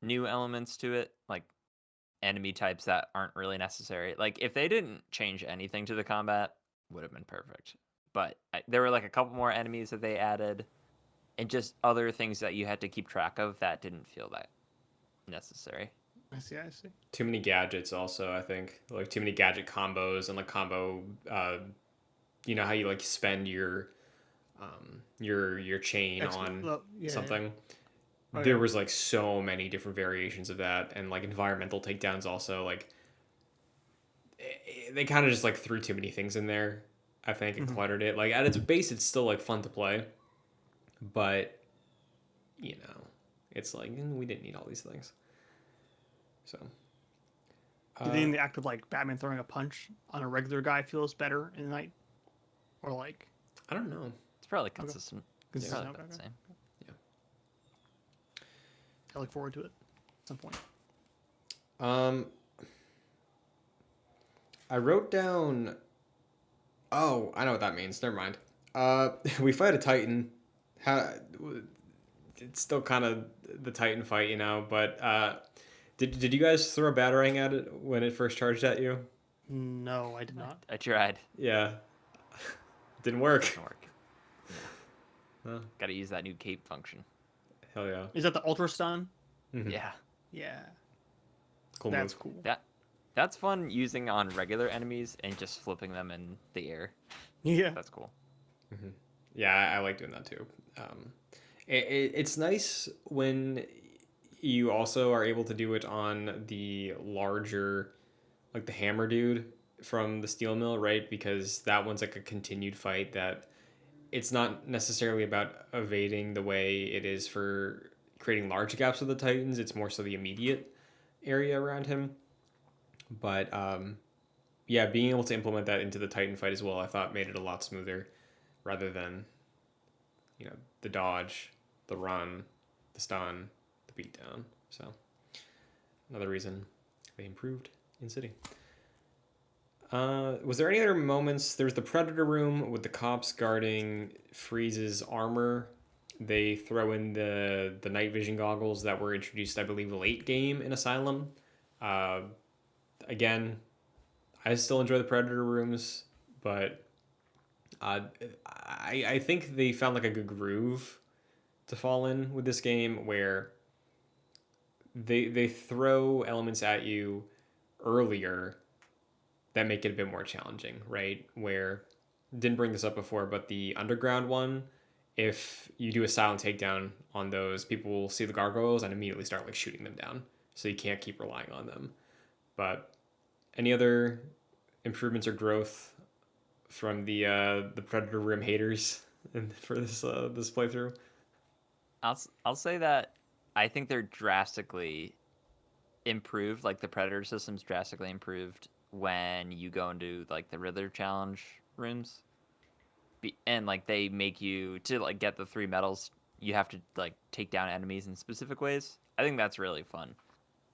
new elements to it, like enemy types that aren't really necessary. Like if they didn't change anything to the combat, would have been perfect. But there were like a couple more enemies that they added, and just other things that you had to keep track of that didn't feel that necessary. I see. I see. Too many gadgets, also. I think like too many gadget combos and like combo. You know how you like spend your chain on Yeah, something. yeah. Oh, There yeah. was like so many different variations of that, and like environmental takedowns also. Like they kind of just like threw too many things in there. I think and cluttered it. Like at its base, it's still like fun to play, but you know, it's like we didn't need all these things. So, Do you think the act of like Batman throwing a punch on a regular guy feels better in the night, or like I don't know. It's probably consistent. It's consistent? probably about the Okay. same. I look forward to it at some point. Um, I wrote down. Oh, I know what that means. Never mind. We fight a Titan. How? It's still kind of the Titan fight, you know. But did you guys throw a batarang at it when it first charged at you? No, I did not. I tried. Yeah, didn't work. Doesn't work. Huh. Got to use that new cape function. Hell yeah. Is that the Ultra Stun? Mhm. Yeah. Yeah, Cool that's move. cool. That's fun using on regular enemies and just flipping them in the air. Yeah. That's cool. Yeah, I like doing that too. It's nice when you also are able to do it on the larger, like the hammer dude from the steel mill, right? Because that one's like a continued fight that it's not necessarily about evading the way it is for creating large gaps with the Titans. It's more so the immediate area around him. But yeah, being able to implement that into the Titan fight as well, I thought made it a lot smoother rather than, you know, the dodge, the run, the stun, the beatdown. So another reason they improved in City. Was there any other moments? There's the Predator room with the cops guarding Freeze's armor. They throw in the night vision goggles that were introduced, I believe, late game in Asylum. Uh, Again, I still enjoy the Predator rooms, but I think they found like a good groove to fall in with this game where they throw elements at you earlier that make it a bit more challenging, right? Where didn't bring this up before, but the underground one, if you do a silent takedown on those, people will see the gargoyles and immediately start like shooting them down. So you can't keep relying on them. But any other improvements or growth from the Predator Rim haters for this playthrough? I'll say that I think they're drastically improved. Like the Predator system's drastically improved when you go into like the Riddler challenge rooms, and like they make you to like get the 3 medals. you have to like take down enemies in specific ways. I think that's really fun,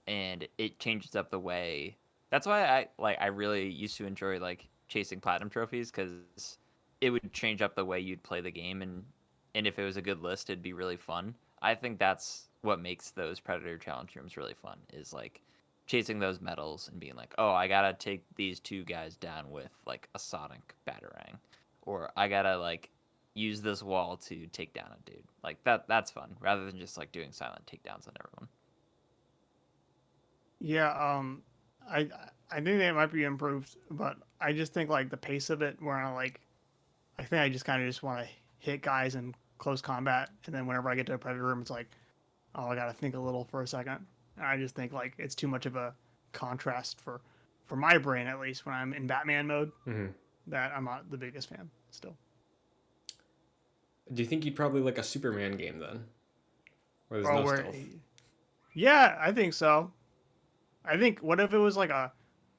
and it changes up the way. That's why I really used to enjoy like chasing platinum trophies because it would change up the way you'd play the game, and if it was a good list, it'd be really fun. I think that's what makes those Predator challenge rooms really fun is like chasing those medals and being like, oh, I gotta take these two guys down with like a sonic batarang, or I gotta like use this wall to take down a dude. Like that's fun rather than just like doing silent takedowns on everyone. Yeah, I I think that might be improved, but I just think like the pace of it, where I think I just kind of just want to hit guys in close combat, and then whenever I get to a predator room, it's like, oh, I gotta think a little for a second. And I just think like it's too much of a contrast for my brain, at least when I'm in Batman mode. Mm-hmm. That I'm not the biggest fan still. Do you think you'd probably like a Superman game then, where there's Oh, no where, stealth? yeah, I think so. I think what if it was like a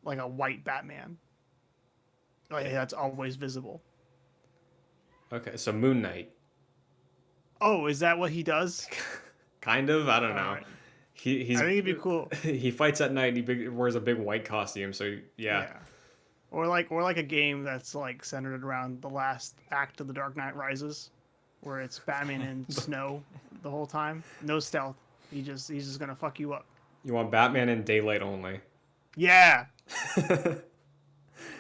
white Batman, like that's always visible. Okay, so Moon Knight, Oh, is that what he does? kind of. I don't know. Alright. He's I think it'd be cool. he fights at night. Wears a big white costume. So yeah. Yeah. Or like a game that's like centered around the last act of The Dark Knight Rises, where it's Batman in snow the whole time. No stealth. He's just gonna fuck you up. You want Batman in daylight only. Yeah.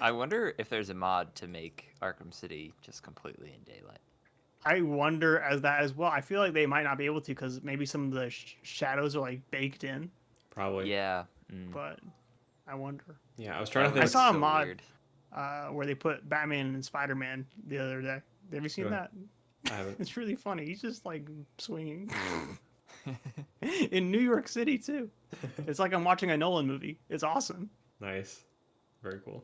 I wonder if there's a mod to make Arkham City just completely in daylight. I wonder as well. I feel like they might not be able to because maybe some of the shadows are like baked in. Probably. Yeah. But I wonder. Yeah, I was trying to think. I saw a so mod weird. where they put Batman and Spider-Man the other day. Have you seen Really? that? I haven't. It's really funny. He's just like swinging in New York City too. It's like I'm watching a Nolan movie. It's awesome. Nice. Very cool.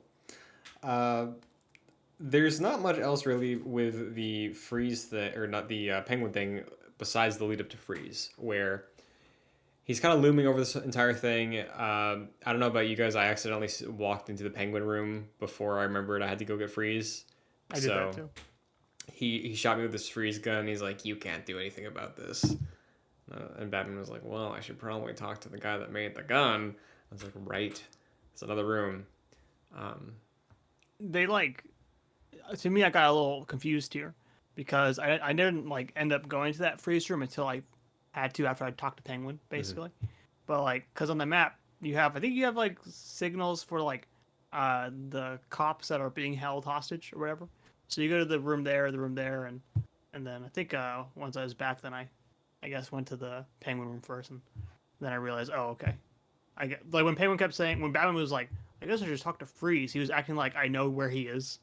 There's not much else really with the freeze thing, or not the penguin thing, besides the lead up to freeze, where he's kind of looming over this entire thing. I don't know about you guys. I accidentally walked into the penguin room before I remembered I had to go get freeze. I did that too. He shot me with this freeze gun. He's like, you can't do anything about this. And Batman was like, well, I should probably talk to the guy that made the gun. I was like, right. It's another room. They like, to me, I got a little confused here because I didn't like end up going to that freeze room until I had to after I talked to Penguin basically. But like, cause on the map I think you have like signals for like the cops that are being held hostage or whatever. So you go to the room there, and then I think once I was back, then I guess went to the Penguin room first, and then I realized, oh, okay. I get like when Batman was like, I guess I should talk to Freeze. He was acting like I know where he is,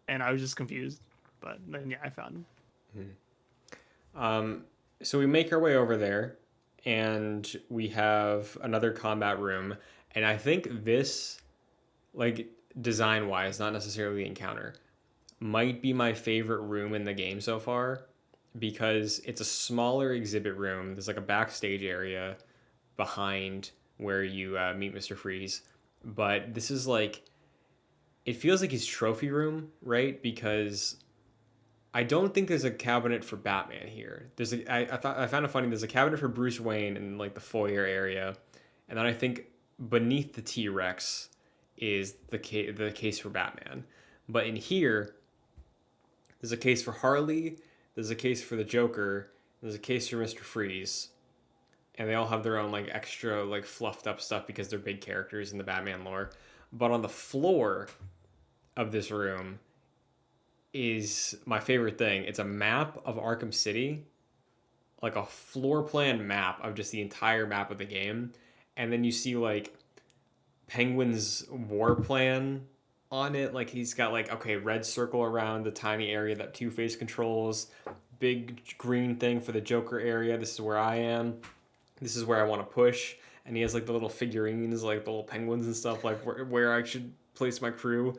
and I was just confused. But then yeah, I found him. So we make our way over there, and we have another combat room, and I think this, like design wise, not necessarily the encounter, might be my favorite room in the game so far, because it's a smaller exhibit room. There's like a backstage area behind where you meet Mr. Freeze, but this is like, it feels like his trophy room, right? Because I don't think there's a cabinet for Batman here. I found it funny. There's a cabinet for Bruce Wayne in like the foyer area, and then I think beneath the T-Rex is the case for Batman. But in here, there's a case for Harley. There's a case for the Joker. There's a case for Mr. Freeze, and they all have their own like extra like fluffed up stuff because they're big characters in the Batman lore. But on the floor of this room is my favorite thing. It's a map of Arkham City, like a floor plan map of just the entire map of the game. And then you see like Penguin's war plan on it. Like he's got like, okay, red circle around the tiny area that Two-Face controls, big green thing for the Joker area. This is where I am. This is where I want to push. And he has like the little figurines, like the little penguins and stuff, like where I should place my crew.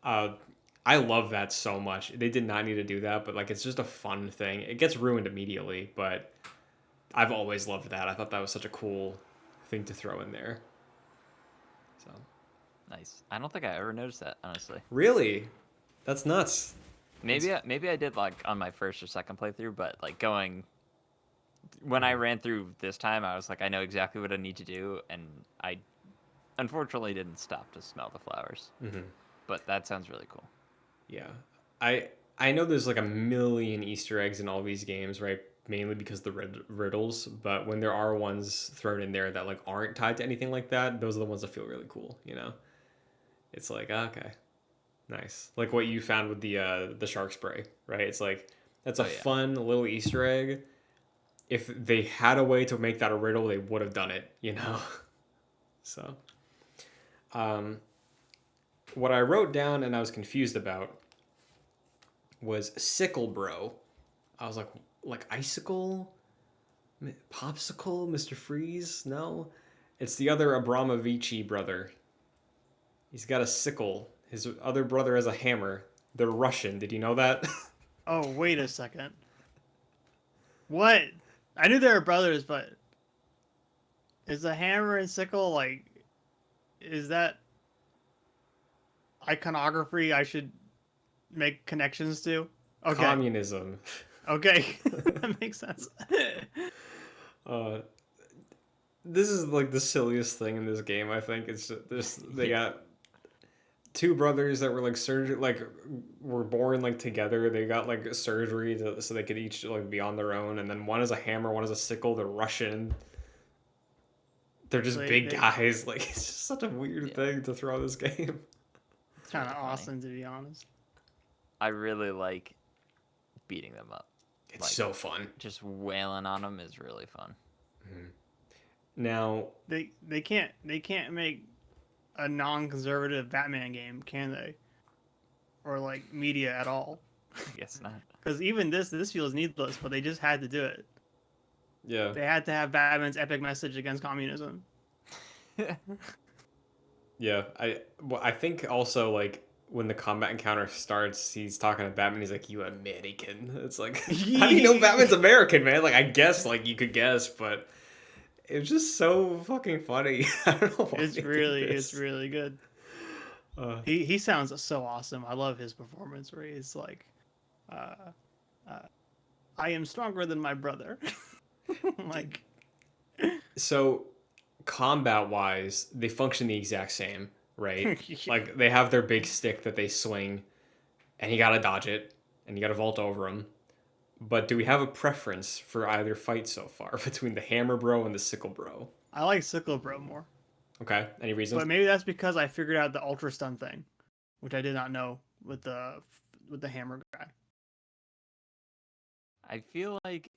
I love that so much. They did not need to do that, but like it's just a fun thing. It gets ruined immediately, but I've always loved that. I thought that was such a cool thing to throw in there. So Nice. I don't think I ever noticed that, honestly. really, that's nuts. Maybe I did like on my first or second playthrough, but like going when I ran through this time, I was like, I know exactly what I need to do, and I unfortunately didn't stop to smell the flowers. Mm-hmm. But that sounds really cool. Yeah, I know there's like a million Easter eggs in all these games, right? Mainly because the riddles, but when there are ones thrown in there that like aren't tied to anything like that, those are the ones that feel really cool. You know, it's like okay, nice. Like what you found with the shark spray, right? It's like that's a fun little Easter egg. If they had a way to make that a riddle, they would have done it. You know, so. What I wrote down and I was confused about was sickle bro. I was like icicle, popsicle, Mr. Freeze. No, it's the other Abramovici brother. He's got a sickle. His other brother has a hammer. They're Russian. Did you know that? Oh, wait a second. What? I knew they were brothers, but is the hammer and sickle like? Is that iconography I should make connections to? Okay. Communism. Okay, that makes sense. This is like the silliest thing in this game. I think it's just they got two brothers that were like surgery, like were born like together. They got like surgery so they could each like be on their own. And then one is a hammer, one is a sickle. They're Russian. They're just big guys. Like it's just such a weird thing to throw this game. It's kind of awesome, to be honest. I really like beating them up. It's like, so fun. Just wailing on them is really fun. Mm-hmm. Now they can't make a non-conservative Batman game, can they? Or like media at all? I guess not. Because even this feels needless, but they just had to do it. Yeah. They had to have Batman's epic message against communism. Yeah, I think also like when the combat encounter starts, he's talking to Batman. He's like, "You American." It's like, how do you know Batman's American, man? Like, I guess like you could guess, but it's just so fucking funny. I don't know why it's really good. He sounds so awesome. I love his performance where he's like, "I am stronger than my brother." Like, so combat wise, they function the exact same, right? Like they have their big stick that they swing, and you gotta dodge it, and you gotta vault over them. But do we have a preference for either fight so far between the hammer bro and the sickle bro? I like sickle bro more. Okay, any reasons? But maybe that's because I figured out the ultra stun thing, which I did not know with the hammer guy. I feel like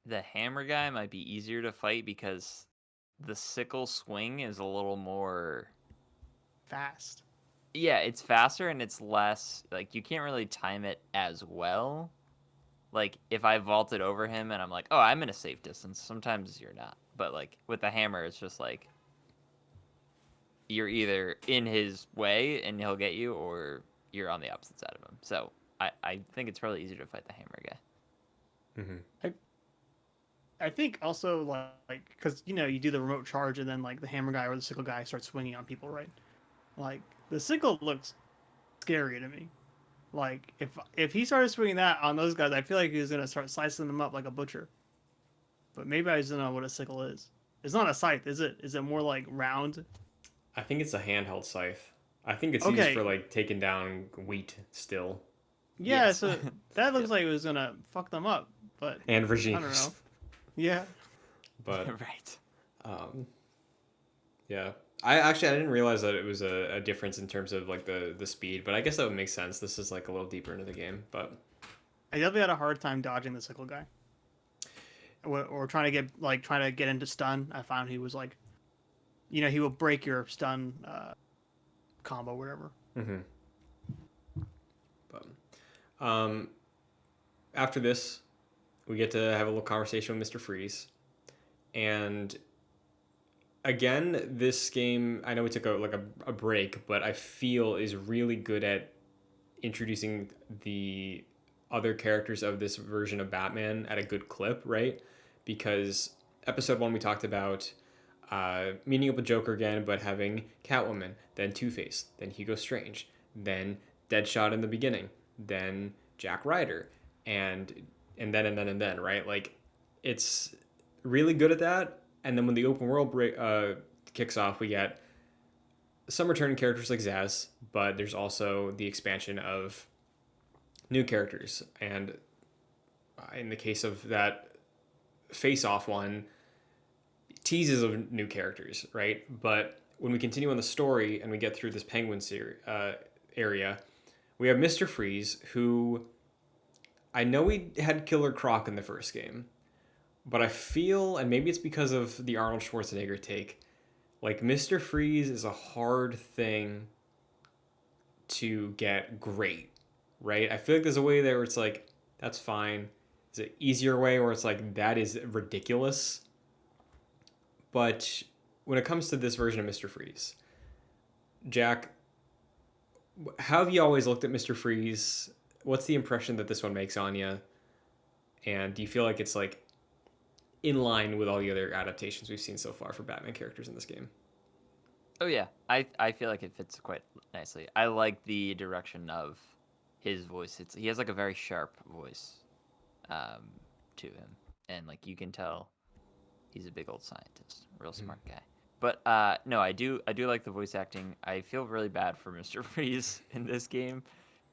the hammer guy might be easier to fight because the sickle swing is a little more fast. Yeah, it's faster and it's less like you can't really time it as well. Like if I vaulted over him and I'm like, "Oh, I'm in a safe distance." Sometimes you're not. But like with the hammer, it's just like you're either in his way and he'll get you or you're on the opposite side of him. So, I think it's probably easier to fight the hammer guy. Mm-hmm. I think also like because you do the remote charge and then like the hammer guy or the sickle guy starts swinging on people, right? Like the sickle looks scary to me. Like if he started swinging that on those guys, I feel like he was gonna start slicing them up like a butcher. But maybe I just don't know what a sickle is. It's not a scythe, is it? Is it more like round? I think it's a handheld scythe. I think it's used for like taking down wheat still. Yeah, yes. So that looks like it was gonna fuck them up, but and regimes. I don't know. Yeah, but right. Yeah, I didn't realize that it was a difference in terms of like the speed, but I guess that would make sense. This is like a little deeper into the game, but I definitely had a hard time dodging the sickle guy, or trying to get into stun. I found he was like, he will break your stun combo, whatever. Mm-hmm. But after this, we get to have a little conversation with Mr. Freeze, and again, this game, I know we took a break, but I feel is really good at introducing the other characters of this version of Batman at a good clip, right? Because episode 1 we talked about meeting up with Joker again, but having Catwoman, then Two-Face, then Hugo Strange, then Deadshot in the beginning, then Jack Ryder, and then, right? Like, it's really good at that. And then when the open world kicks off, we get some returning characters like Zaz, but there's also the expansion of new characters. And in the case of that Face Off one, teases of new characters, right? But when we continue on the story and we get through this area, we have Mr. Freeze, who I know we had Killer Croc in the first game, but I feel, and maybe it's because of the Arnold Schwarzenegger take, like Mr. Freeze is a hard thing to get great, right? I feel like there's a way there where it's like, that's fine. There's an easier way where it's like, that is ridiculous. But when it comes to this version of Mr. Freeze, Jack, how have you always looked at Mr. Freeze? What's the impression that this one makes on you? And do you feel like it's like in line with all the other adaptations we've seen so far for Batman characters in this game? Oh yeah, I feel like it fits quite nicely. I like the direction of his voice. He has like a very sharp voice to him, and like you can tell he's a big old scientist, real smart guy. But no, I do like the voice acting. I feel really bad for Mr. Freeze in this game.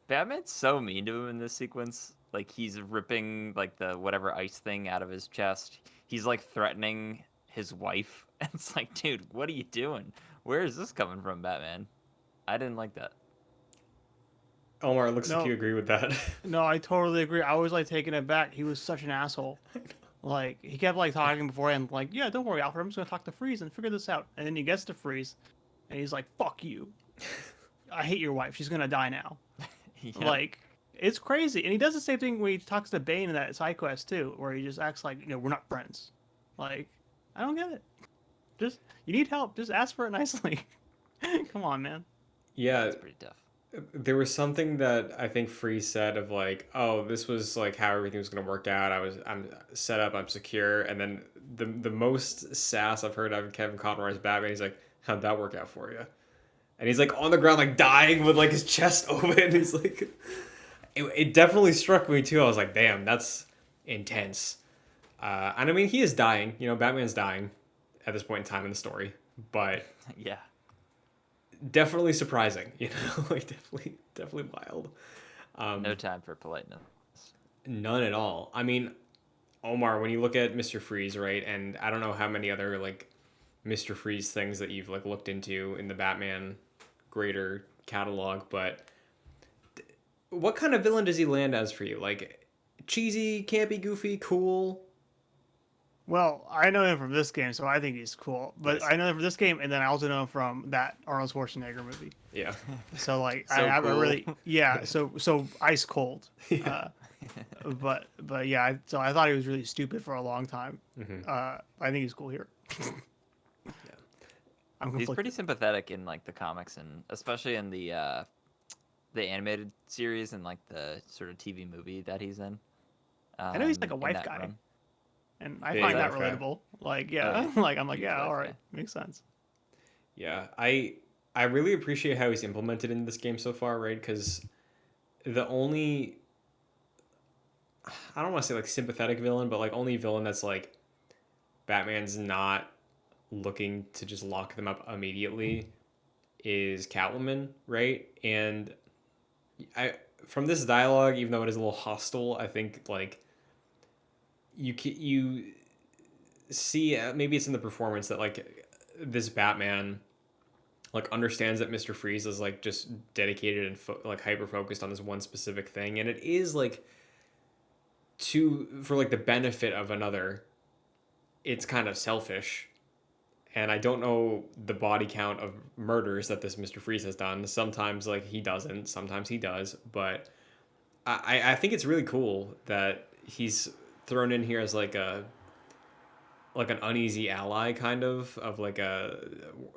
Batman's so mean to him in this sequence. Like he's ripping like the whatever ice thing out of his chest. He's like threatening his wife. And it's like, dude, what are you doing? Where is this coming from, Batman? I didn't like that. Omar, it looks like No. you agree with that. No, I totally agree. I was like taking it back. He was such an asshole. Like he kept like talking beforehand, like, yeah, don't worry, Alfred, I'm just gonna talk to Freeze and figure this out. And then he gets to Freeze, and he's like, fuck you. I hate your wife. She's gonna die now. Yeah. Like, it's crazy. And he does the same thing when he talks to Bane in that side quest too, where he just acts like, we're not friends. Like, I don't get it. Just, you need help. Just ask for it nicely. Come on, man. Yeah, It's pretty tough. there was something that I think Freeze said of like, oh, this was like how everything was gonna work out. I'm set up, I'm secure, and then the most sass I've heard of Kevin Conroy as Batman, he's like, how'd that work out for you? And he's like on the ground like dying with like his chest open. He's like, it definitely struck me too. I was like, damn, that's intense. And I mean, he is dying. Batman's dying at this point in time in the story, but Yeah. definitely surprising. Like definitely wild. No time for politeness. None at all. I mean, Omar, when you look at Mr. Freeze, right, and I don't know how many other like Mr. Freeze things that you've like looked into in the Batman greater catalog, but what kind of villain does he land as for you? Like cheesy, campy, goofy, cool? Well, I know him from this game, so I think he's cool. But Nice. I know him from this game, and then I also know him from that Arnold Schwarzenegger movie. Yeah. So like, So I cool. really, yeah. So ice cold. Yeah. But yeah. So I thought he was really stupid for a long time. Mm-hmm. I think he's cool here. I'm He's conflicted. pretty sympathetic in like the comics and especially in the animated series and like the sort of TV movie that he's in. I know he's like a in wife that guy. run. And I Yeah, find he's that a wife guy. relatable. Like, Oh, yeah, yeah. like I'm like, He's yeah, a wife all right, guy. makes sense. Yeah, I really appreciate how he's implemented in this game so far, right? Because the only, I don't want to say like sympathetic villain, but like only villain that's like Batman's not looking to just lock them up immediately is Catwoman, right? And I from this dialogue, even though it is a little hostile, I think like you see maybe it's in the performance that like this Batman like understands that Mr. Freeze is like just dedicated and like hyper focused on this one specific thing, and it is like for like the benefit of another. It's kind of selfish, and I don't know the body count of murders that this Mr. Freeze has done. Sometimes like he doesn't, sometimes he does, but I think it's really cool that he's thrown in here as like an uneasy ally kind of like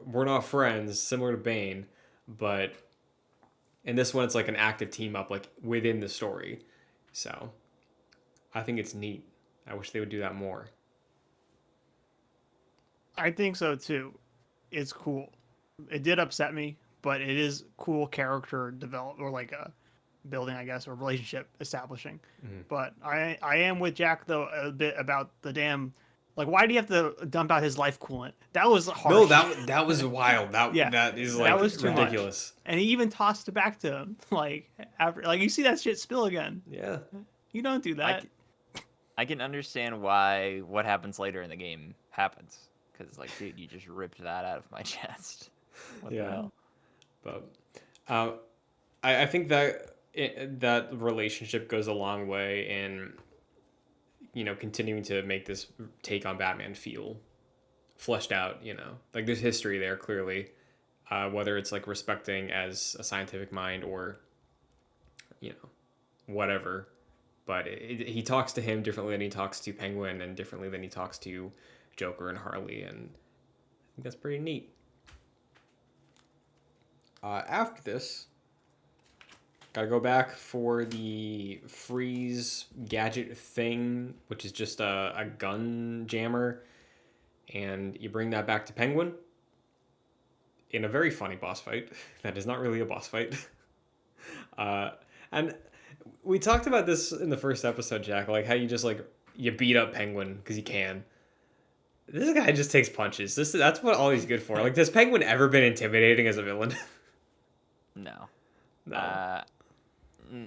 we're not friends, similar to Bane, but in this one it's like an active team up like within the story. So I think it's neat. I wish they would do that more. I think so too. It's cool. It did upset me, but it is cool character develop or like a building, I guess, or relationship establishing. Mhm. But I am with Jack though a bit about the damn, like, why do you have to dump out his life coolant? That was harsh. No, that was wild. Yeah, That is that like was too much. ridiculous. And he even tossed it back to him, like after, like you see that shit spill again. Yeah. You don't do that. I can understand why what happens later in the game happens. Because, like, dude, you just ripped that out of my chest. What the hell? But I think that that relationship goes a long way in, you know, continuing to make this take on Batman feel fleshed out. You know, like there's history there clearly, whether it's like respecting as a scientific mind or, you know, whatever. But he talks to him differently than he talks to Penguin, and differently than he talks to Joker and Harley, and I think that's pretty neat. After this, gotta go back for the freeze gadget thing, which is just a gun jammer, and you bring that back to Penguin in a very funny boss fight. That is not really a boss fight. And we talked about this in the first episode, Jack, like how you just like you beat up Penguin because you can. This guy just takes punches. That's what all he's good for. Like, has Penguin ever been intimidating as a villain? No. No.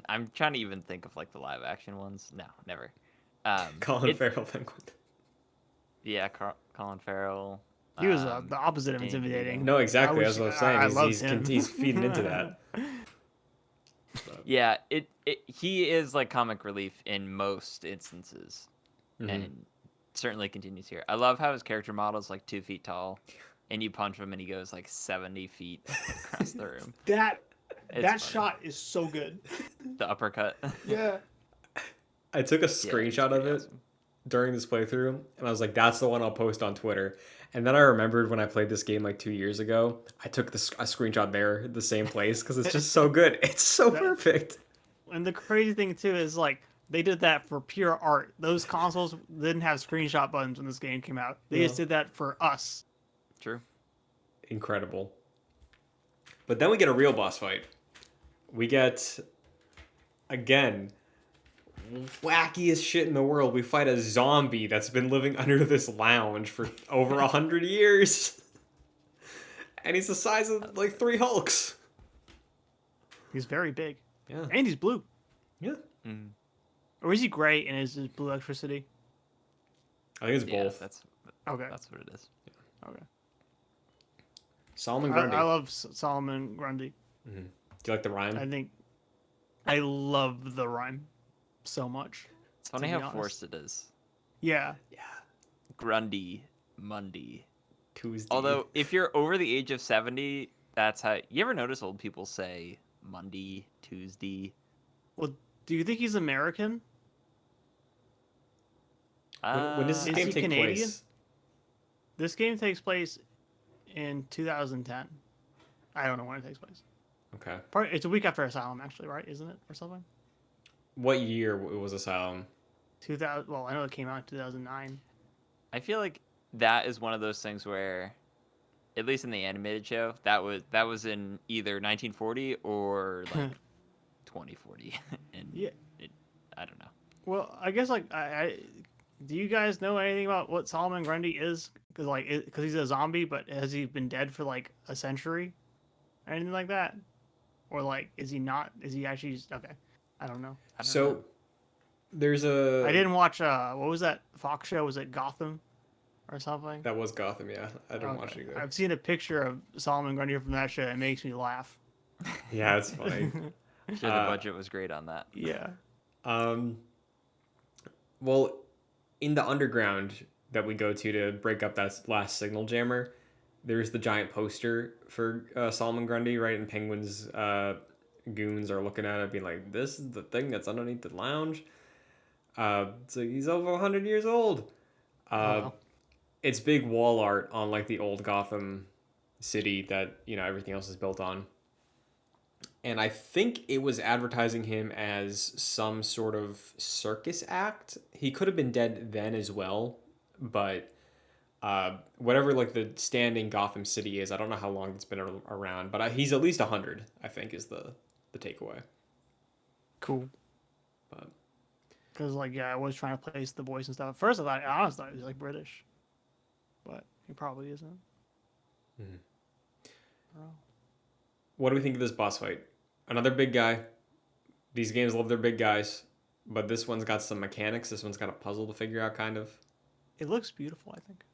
I'm trying to even think of like the live action ones. No, never. Colin Farrell Penguin. Yeah, Colin Farrell. He was the opposite of Danny intimidating. DeVito. No, exactly. That's what I'm saying. I loved him. He's feeding into that. Yeah, he is like comic relief in most instances, Mhm. and certainly continues here. I love how his character model is like 2 feet tall, and you punch him and he goes like 70 feet across the room. That It's that funny. shot is so good. The uppercut. Yeah. I took a Yeah, it's screenshot of pretty it awesome. during this playthrough, and I was like, that's the one I'll post on Twitter. And then I remembered when I played this game like 2 years ago, I took a screenshot there, the same place, because it's just so good. It's so perfect. And the crazy thing too is like they did that for pure art. Those consoles didn't have screenshot buttons when this game came out. They just did that for us. True. Incredible. But then we get a real boss fight. We get, again, wackiest shit in the world. We fight a zombie that's been living under this lounge for over 100 years. And he's the size of like 3 Hulks. He's very big. Yeah. And he's blue. Yeah. Mm. Or is he gray and is his blue electricity? I think it's Yeah, both. that's Okay. what it is. Okay. Solomon I Grundy. love Solomon Grundy. Do you like the rhyme? I think I love the rhyme so much. It's funny be how honest. forced it is. Yeah. Yeah. Grundy, Mundy. Tuesday. Although, if you're over the age of 70, that's how. You ever notice old people say Monday, Tuesday? Well, do you think he's American? When does this Is game he take Canadian? place? This game takes place in 2010. I don't know when it takes place. Okay. Probably, it's a week after Asylum, actually, right? Isn't it, or something? What year was Asylum? 2000. Well, I know it came out in 2009. I feel like that is one of those things where, at least in the animated show, that was in either 1940 or like 2040, and Yeah. I don't know. Well, I guess like I do you guys know anything about what Solomon Grundy is? Because he's a zombie, but has he been dead for like a century, or anything like that? Or like, is he not? Is he actually just, okay? I don't know. I don't So know. there's a. I didn't watch. What was that Fox show? Was it Gotham, or something? That was Gotham, yeah. I didn't watch Okay. it either. I've seen a picture of Solomon Grundy from that show. It makes me laugh. Yeah, it's funny. I'm sure the budget was great on that. Yeah. Well, in the underground that we go to break up that last signal jammer, there's the giant poster for Solomon Grundy, right? And Penguin's goons are looking at it, being like, "This is the thing that's underneath the lounge." So he's over 100 years old. Wow. It's big wall art on like the old Gotham city that, you know, everything else is built on. And I think it was advertising him as some sort of circus act. He could have been dead then as well, but whatever like the standing Gotham City is, I don't know how long it's been around, but he's at least 100, I think, is the takeaway. Cool. But Because I was trying to place the voice and stuff. At first, I honestly thought he was like British, but he probably isn't. Mhm. Oh. What do we think of this boss fight? Another big guy. These games love their big guys, but this one's got some mechanics. This one's got a puzzle to figure out, kind of. It looks beautiful, I think.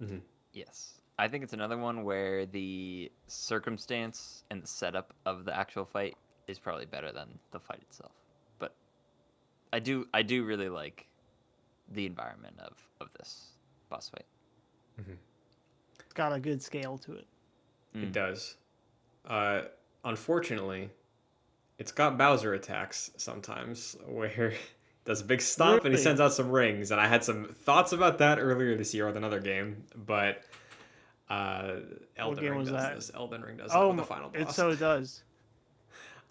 Mm-hmm. Yes. I think it's another one where the circumstance and the setup of the actual fight is probably better than the fight itself. But I do really like the environment of this boss fight. Mm-hmm. It's got a good scale to it. It does. Unfortunately, it's got Bowser attacks sometimes where he does a big stomp and he Really? sends out some rings. And I had some thoughts about that earlier this year with another game, but Elden game Ring was does that? this. Elden Ring does it Oh, with the final boss. it does.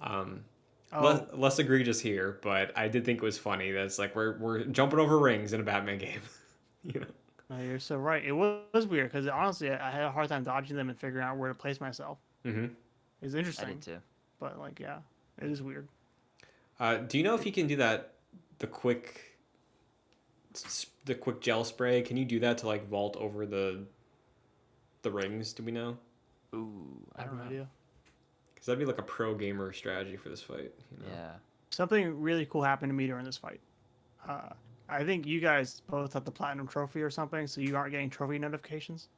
Um, Oh, less egregious here, but I did think it was funny that it's like we're jumping over rings in a Batman game. you know. no, you're so right. It was weird because honestly, I had a hard time dodging them and figuring out where to place myself. Mm-hmm. It's I interesting, did too. but yeah, it is weird. Do you know if you can do that? The quick gel spray. Can you do that to like vault over the rings? Do we know? Ooh, I have no idea. Because that'd be like a pro gamer strategy for this fight. You know? Yeah. Something really cool happened to me during this fight. I think you guys both have the platinum trophy or something, so you aren't getting trophy notifications.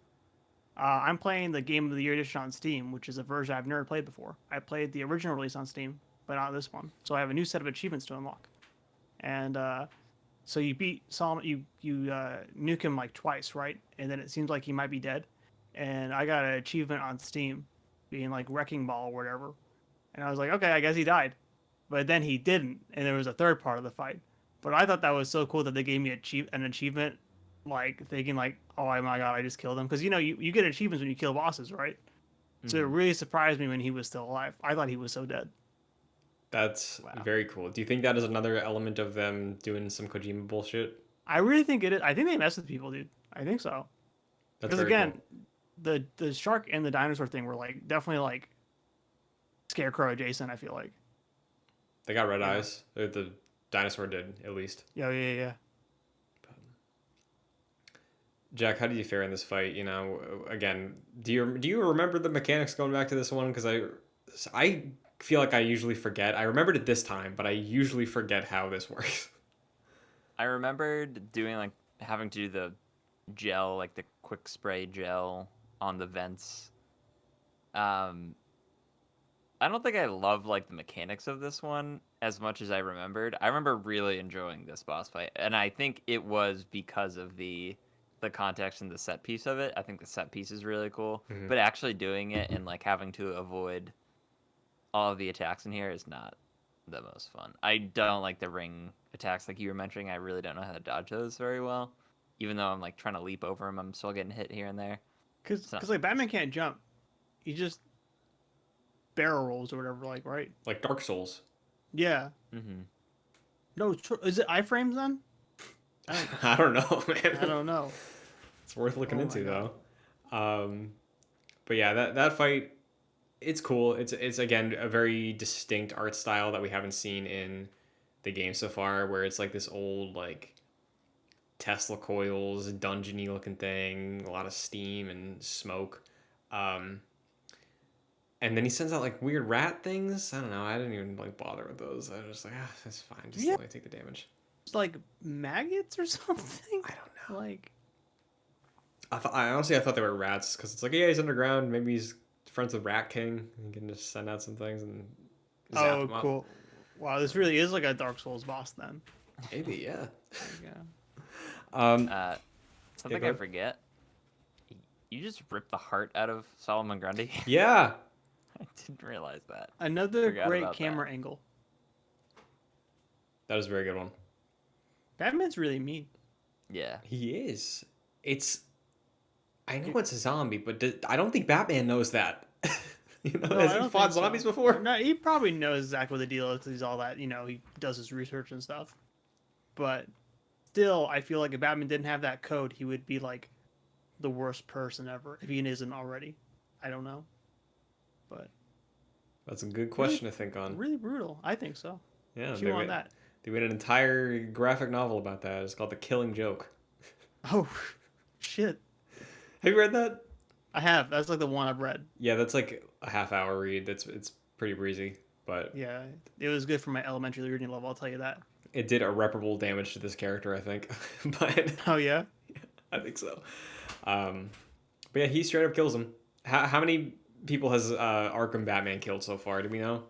I'm playing the Game of the Year edition on Steam, which is a version I've never played before. I played the original release on Steam, but not this one. So I have a new set of achievements to unlock. And so you beat Solomon, you nuke him like twice, right? And then it seems like he might be dead. And I got an achievement on Steam, being like Wrecking Ball or whatever. And I was like, okay, I guess he died. But then he didn't, and there was a third part of the fight. But I thought that was so cool that they gave me an achievement, like thinking like, oh my god, I just killed him. Because you get achievements when you kill bosses, right? So it really surprised me when he was still alive. I thought he was so dead. That's Wow. very cool. Do you think that is another element of them doing some Kojima bullshit? I really think it is. I think they mess with people, dude. I think so. That's Because very again, cool. the shark and the dinosaur thing were like definitely like Scarecrow adjacent. I feel like. They got red Yeah. eyes. Or the dinosaur did, at least. Yeah. Jack, how did you fare in this fight? You know, again, do you remember the mechanics going back to this one? Because I feel like I usually forget. I remembered it this time, but I usually forget how this works. I remembered doing like having to do the gel, like the quick spray gel on the vents. I don't think I love like the mechanics of this one as much as I remembered. I remember really enjoying this boss fight, and I think it was because of the context and the set piece of it. I think the set piece is really cool, Mhm. but actually doing it and like having to avoid all of the attacks in here is not the most fun. I don't like the ring attacks like you were mentioning. I really don't know how to dodge those very well. Even though I'm like trying to leap over them, I'm still getting hit here and there. Because not like Batman can't jump. He just barrel rolls or whatever. Like right. Like Dark Souls. Yeah. Mm-hmm. No, is it iframes then? I don't know, man. I don't know. It's worth looking Oh my into God. though. But yeah, that fight, it's cool. It's again a very distinct art style that we haven't seen in the game so far, where it's like this old like Tesla coils, dungeony looking thing, a lot of steam and smoke. And then he sends out like weird rat things. I don't know. I didn't even like bother with those. I was just like, that's fine. Just Yeah. let me take the damage. It's like maggots or something. I don't know. Like I honestly thought they were rats because it's like, yeah, he's underground. Maybe he's friends with Rat King. He can just send out some things and zap him up. cool. Wow, this really is like a Dark Souls boss then. Maybe, yeah. Yeah. Something go I ahead. forget. You just ripped the heart out of Solomon Grundy. Yeah. I didn't realize that. Another Forgot great about camera that. angle. That was a very good one. Batman's really mean. Yeah. He is. I know it's a zombie, but I don't think Batman knows that. No, has I he don't fought think so. zombies before? No, he probably knows exactly what the deal is. He's all that, he does his research and stuff. But still, I feel like if Batman didn't have that code, he would be like the worst person ever if he isn't already. I don't know. But That's a good question to think on. Really brutal. I think so. Yeah, Chew on that. they made an entire graphic novel about that. It's called The Killing Joke. Oh, shit. Have you read that? I have. That's like the one I've read. Yeah, that's like a half-hour read. It's pretty breezy, but Yeah, it was good for my elementary reading level. I'll tell you that. it did irreparable damage to this character, I think. But Oh yeah. I think so. But yeah, he straight up kills him. How many people has Arkham Batman killed so far? Do we know?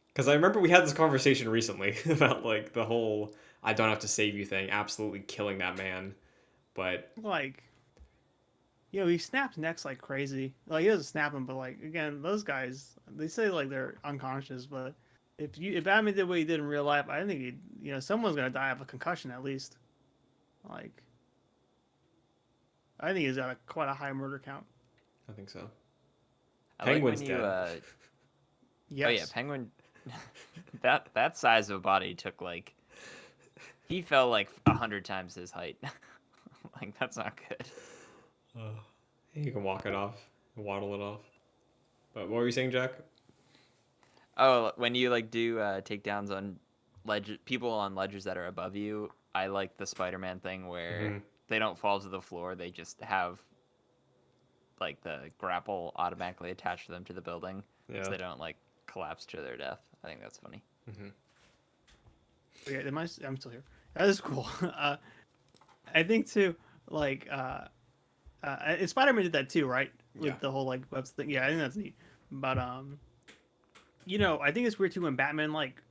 Because I remember we had this conversation recently about like the whole "I don't have to save you" thing, absolutely killing that man. But Like, he snaps necks like crazy. Like he doesn't snap them, but like again, those guys, they say like they're unconscious, but if Batman did what he did in real life, I think someone's gonna die of a concussion at least. Like, I think he's got quite a high murder count. I think so. I Penguin's like when dead. Yes. Oh yeah, Penguin. that size of a body took like he fell like 100 times his height. Like that's not good. You can walk it off, waddle it off. But what were you saying, Jack? Oh, when you like do takedowns on people on ledges that are above you, I like the Spider-Man thing where they don't fall to the floor; they just have like the grapple automatically attached to them to the building, so they don't like collapse to their death. I think that's funny. Okay, I'm still here. That is cool. I think too, like, Spider-Man did that too, right? With the whole like webs thing. Yeah, I think that's neat. But I think it's weird too when Batman like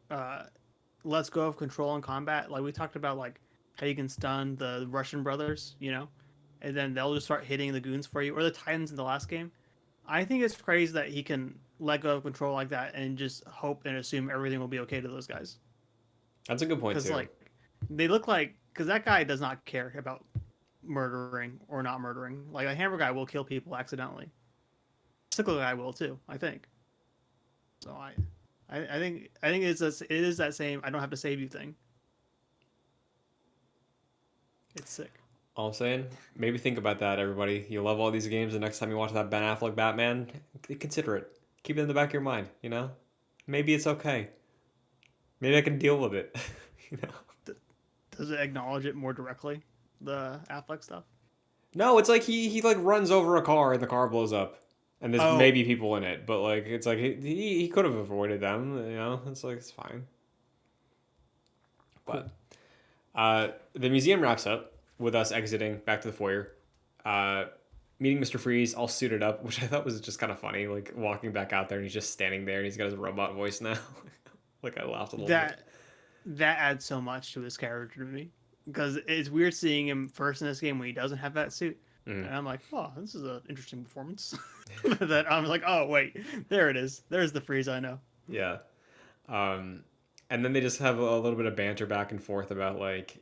lets go of control in combat. Like we talked about, like how you can stun the Russian brothers, and then they'll just start hitting the goons for you, or the Titans in the last game. I think it's crazy that he can let go of control like that and just hope and assume everything will be okay to those guys. That's a good point too. Because like they look like, because that guy does not care about murdering or not murdering. Like a hammer guy will kill people accidentally. Sickle guy will too, I think. So I think it is that same "I don't have to save you" thing. It's sick. All I'm saying, maybe think about that, everybody. You love all these games. The next time you watch that Ben Affleck Batman, consider it. Keep it in the back of your mind. Maybe it's okay. Maybe I can deal with it. Does it acknowledge it more directly, the Affleck stuff? No, it's like he like runs over a car and the car blows up, and there's maybe people in it, but like it's like he could have avoided them. It's like it's fine. Cool. But the museum wraps up with us exiting back to the foyer, meeting Mr. Freeze all suited up, which I thought was just kind of funny. Like walking back out there and he's just standing there and he's got his robot voice now. Like I laughed a little bit. That adds so much to his character to me, because it's weird seeing him first in this game when he doesn't have that suit, and I'm like, oh, this is an interesting performance. That I'm like, oh wait, there it is. There's the Freeze I know. Yeah, and then they just have a little bit of banter back and forth about like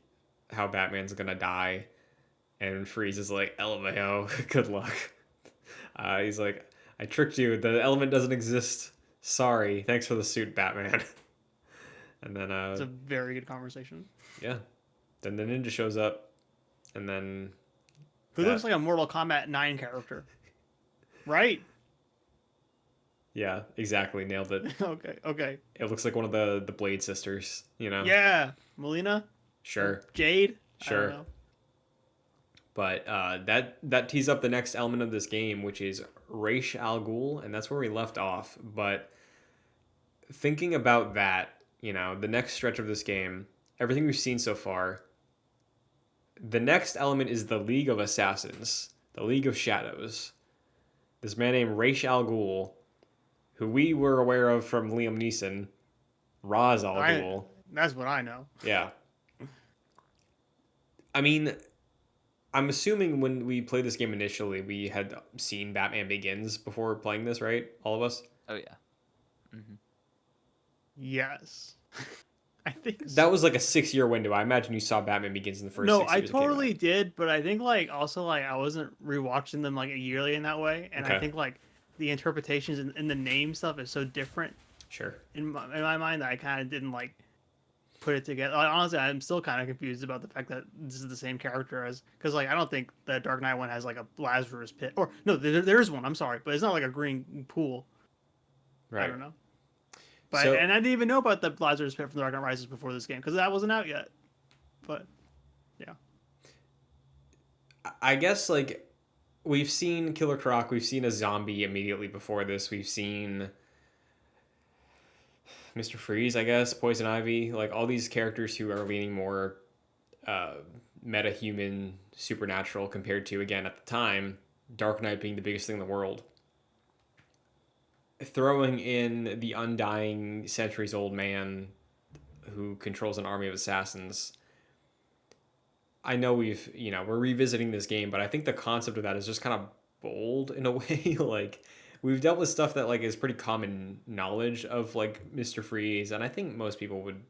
how Batman's gonna die, and Freeze is like, LMAO, good luck. He's like, I tricked you. The element doesn't exist. Sorry. Thanks for the suit, Batman. And then it's a very good conversation. Yeah. Then the ninja shows up, and then who looks like a Mortal Kombat 9 character, right? Yeah, exactly. Nailed it. Okay. It looks like one of the Blade sisters, Yeah, Melina. Sure. Jade. Sure. I don't know. But that tees up the next element of this game, which is Ra's al Ghul, and that's where we left off. But thinking about that, the next stretch of this game, everything we've seen so far, the next element is the League of Assassins, the League of Shadows. This man named Ra's al Ghul, who we were aware of from Liam Neeson, Ra's al Ghul. That's what I know. Yeah. I mean, I'm assuming when we played this game initially, we had seen Batman Begins before playing this, right? All of us? Oh, yeah. Mm-hmm. Yes. I think so. That was like a 6-year window. I imagine you saw Batman Begins in the first 6 years. No, I totally did, but I think like also like I wasn't rewatching them like a yearly in that way, and I think like the interpretations and the name stuff is so different. Sure. In my mind, that I kind of didn't like put it together. Like, honestly, I'm still kind of confused about the fact that this is the same character as, because like I don't think the Dark Knight one has like a Lazarus pit, or no, there is one. I'm sorry, but it's not like a green pool. I Right. don't know. But So and I didn't even know about the Lazarus Pit from the Dark Knight Rises before this game because that wasn't out yet. But yeah, I guess like we've seen Killer Croc, we've seen a zombie immediately before this, we've seen Mr. Freeze, I guess, Poison Ivy, like all these characters who are leaning more uh, meta-human, supernatural compared to, again, at the time, Dark Knight being the biggest thing in the world. Throwing in the undying, centuries-old man who controls an army of assassins. I know we're revisiting this game, but I think the concept of that is just kind of bold in a way. Like, we've dealt with stuff that like is pretty common knowledge of like Mr. Freeze, and I think most people would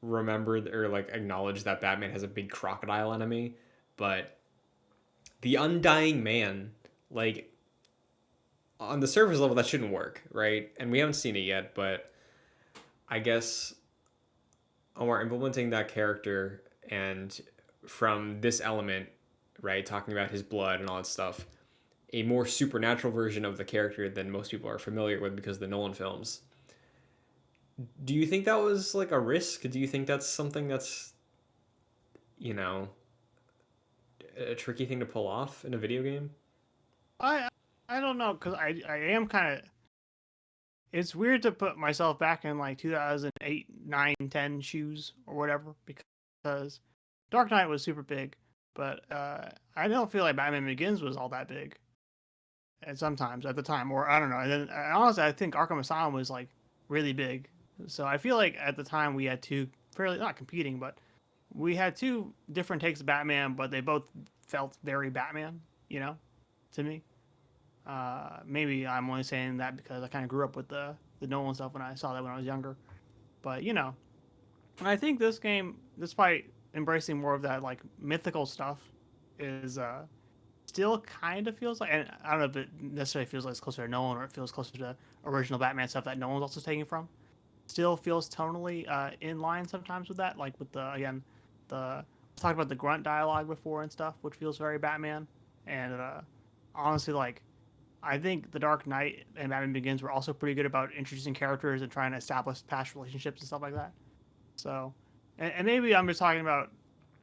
remember or like acknowledge that Batman has a big crocodile enemy, but the undying man, like on the surface level, that shouldn't work, right? And we haven't seen it yet, but I guess Omar implementing that character and from this element, right, talking about his blood and all that stuff, a more supernatural version of the character than most people are familiar with because of the Nolan films. Do you think that was like a risk? Do you think that's something that's, you know, a tricky thing to pull off in a video game? I I don't know because I am kind of. It's weird to put myself back in like 2008, 9, 10 shoes or whatever because Dark Knight was super big, but I don't feel like Batman Begins was all that big. And sometimes at the time, or I don't know. And then honestly, I think Arkham Asylum was like really big. So I feel like at the time we had two fairly not competing, but we had two different takes of Batman, but they both felt very Batman. You know, to me. Maybe I'm only saying that because I kind of grew up with the Nolan stuff when I saw that when I was younger. But you know, and I think this game, despite embracing more of that like mythical stuff, is still kind of feels like, and I don't know if it necessarily feels like it's closer to Nolan or it feels closer to original Batman stuff that Nolan's also taking from. Still feels tonally in line sometimes with that, like with the again the talked about the grunt dialogue before and stuff, which feels very Batman. And honestly, like I think The Dark Knight and Batman Begins were also pretty good about introducing characters and trying to establish past relationships and stuff like that. So, and maybe I'm just talking about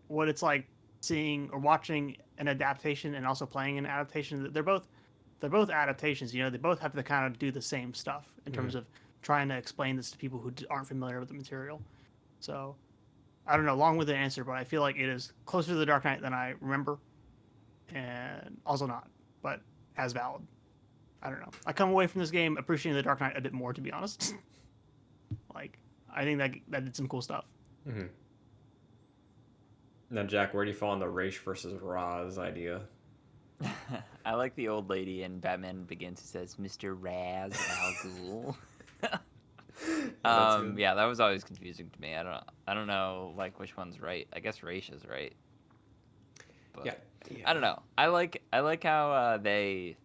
what it's like seeing or watching an adaptation and also playing an adaptation. They're both adaptations. You know, they both have to kind of do the same stuff in terms of trying to explain this to people who aren't familiar with the material. So, I don't know, long with the answer, but I feel like it is closer to The Dark Knight than I remember, and also not, but as valid. I don't know. I come away from this game appreciating The Dark Knight a bit more, to be honest. Like, I think that did some cool stuff. Mm-hmm. Now, Jack, where do you fall on the Raish versus Roz idea? I like the old lady in Batman Begins who says, "Mr. Raz Al Ghul." That's good. Yeah, that was always confusing to me. I don't know like which one's right. I guess Raish is right. But Yeah. I don't know. I like how they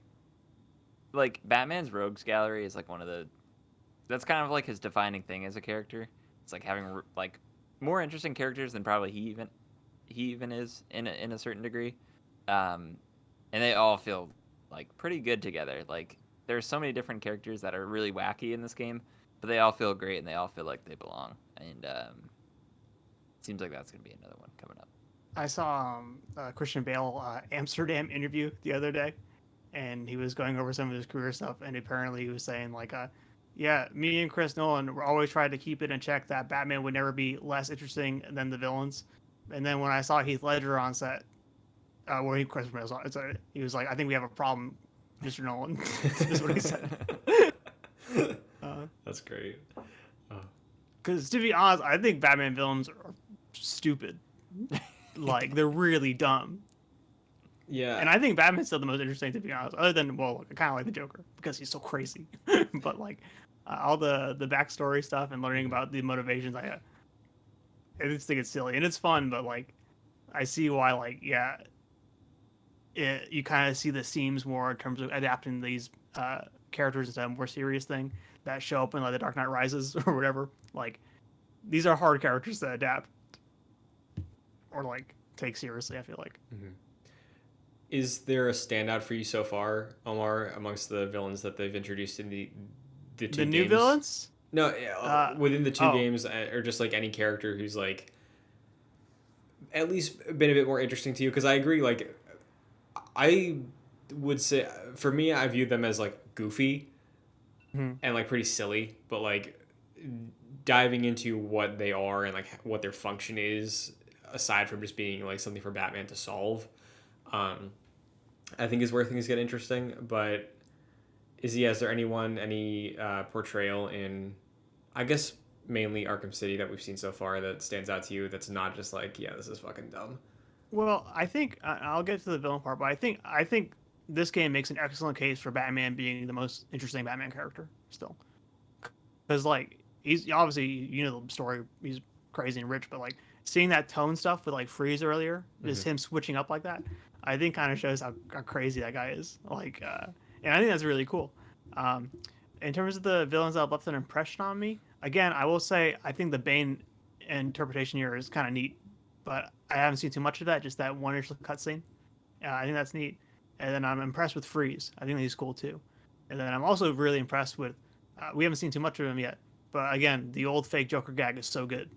like Batman's rogues gallery is like one of the that's kind of like his defining thing as a character. It's like having like more interesting characters than probably he even is in a certain degree. Um, and they all feel like pretty good together. Like there's so many different characters that are really wacky in this game, but they all feel great and they all feel like they belong. And it seems like that's gonna be another one coming up. I saw Christian Bale Amsterdam interview the other day, and he was going over some of his career stuff, and apparently he was saying like, yeah, me and Chris Nolan were always trying to keep it in check that Batman would never be less interesting than the villains. And then when I saw Heath Ledger on set, where Christian Bale was on, he was like, I think we have a problem, Mr. Nolan. That's what he said. That's great. Because to be honest, I think Batman villains are stupid. Like they're really dumb. Yeah. And I think Batman's still the most interesting, to be honest. Other than, well, I kind of like the Joker because he's so crazy. But like all the backstory stuff and learning about the motivations, I just think it's silly and it's fun. But like, I see why. Like, yeah, you kind of see the seams more in terms of adapting these characters into a more serious thing that show up in like the Dark Knight Rises or whatever. Like, these are hard characters to adapt or like take seriously. I feel like. Mm-hmm. Is there a standout for you so far, Omar, amongst the villains that they've introduced in the two The new games. villains? No, within the two oh. games, or just like any character who's like at least been a bit more interesting to you. Because I agree, like I would say for me, I view them as like goofy Mhm. and like pretty silly, but like diving into what they are and like what their function is, aside from just being like something for Batman to solve, um, I think is where things get interesting. But is there any portrayal in, I guess mainly Arkham City that we've seen so far that stands out to you that's not just like, yeah, this is fucking dumb? Well, I think I'll get to the villain part, but I think this game makes an excellent case for Batman being the most interesting Batman character still, because like he's obviously the story, he's crazy and rich, but like seeing that tone stuff with like Freeze earlier, Mm-hmm. just him switching up like that, I think kind of shows how crazy that guy is. Like, and I think that's really cool. Um, in terms of the villains that have left an impression on me, again, I will say I think the Bane interpretation here is kind of neat, but I haven't seen too much of that. Just that one initial cutscene. I think that's neat. And then I'm impressed with Freeze. I think he's cool too. And then I'm also really impressed with. We haven't seen too much of him yet, but again, the old fake Joker gag is so good.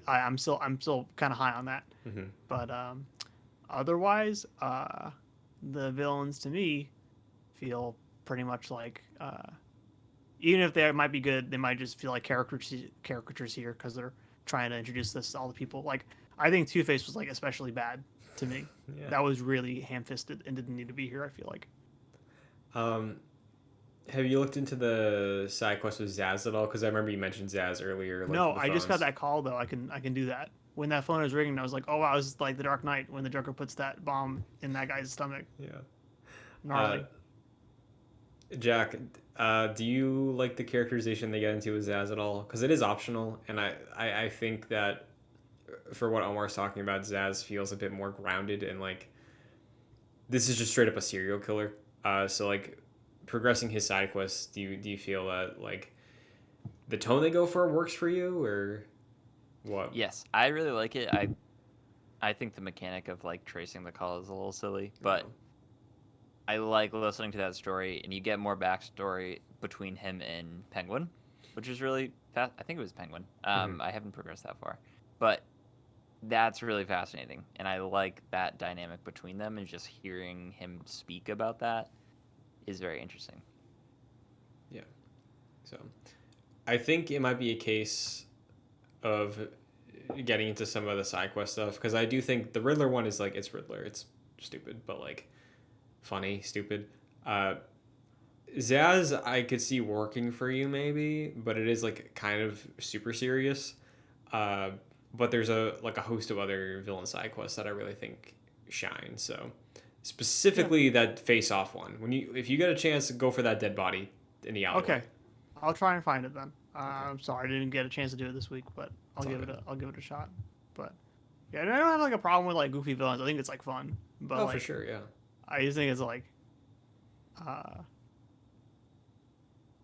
I'm still kind of high on that. Mm-hmm. But otherwise, the villains to me feel pretty much like even if they might be good, they might just feel like caricatures here because they're trying to introduce this to all the people. Like I think Two Face was like especially bad to me. Yeah. That was really ham-fisted and didn't need to be here. I feel like. Um, have you looked into the side quest with Zaz at all? Because I remember you mentioned Zaz earlier. Like No, the I just got phones. that call though. I can do that. When that phone was ringing, I was like, oh wow, this is like the Dark Knight when the Joker puts that bomb in that guy's stomach. Yeah. Gnarly. Jack, do you like the characterization they get into with Zaz at all? Because it is optional, and I think that for what Omar's talking about, Zaz feels a bit more grounded and like this is just straight up a serial killer. So like progressing his side quests, do you feel that like the tone they go for works for you or what? Yes, I really like it. I think the mechanic of like tracing the call is a little silly, but I like listening to that story, and you get more backstory between him and Penguin, which is really fast. I think it was Penguin. Mhm. I haven't progressed that far, but that's really fascinating, and I like that dynamic between them, and just hearing him speak about that is very interesting. Yeah. So I think it might be a case of getting into some of the side quest stuff because I do think the Riddler one is like it's Riddler, it's stupid, but like funny, stupid. Uh, Zaz, I could see working for you maybe, but it is like kind of super serious. Uh, but there's a host of other villain side quests that I really think shine. So Yeah. specifically that face off one. If you get a chance, go for that dead body in the alleyway. Okay. I'll try and find it then. Okay, I'm sorry I didn't get a chance to do it this week, but it's all good. I'll give it a shot. But yeah, and I don't have like a problem with like goofy villains. I think it's like fun, but Oh, for like sure, yeah. I just think it's like uh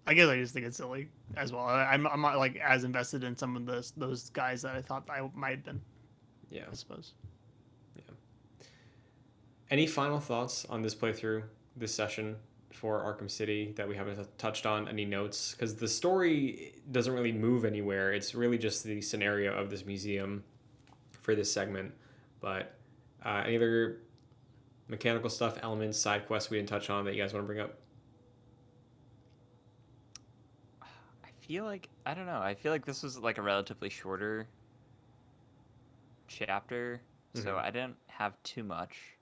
I guess I just think it's silly as well. I'm not like as invested in some of those guys that I thought I might have been. Yeah. I suppose. Yeah. Any final thoughts on this playthrough, this session for Arkham City that we haven't touched on? Any notes? Because the story doesn't really move anywhere. It's really just the scenario of this museum for this segment. But any other mechanical stuff, elements, side quests we didn't touch on that you guys want to bring up? I feel like I don't know. I feel like this was like a relatively shorter chapter, so Mhm. I didn't have too much.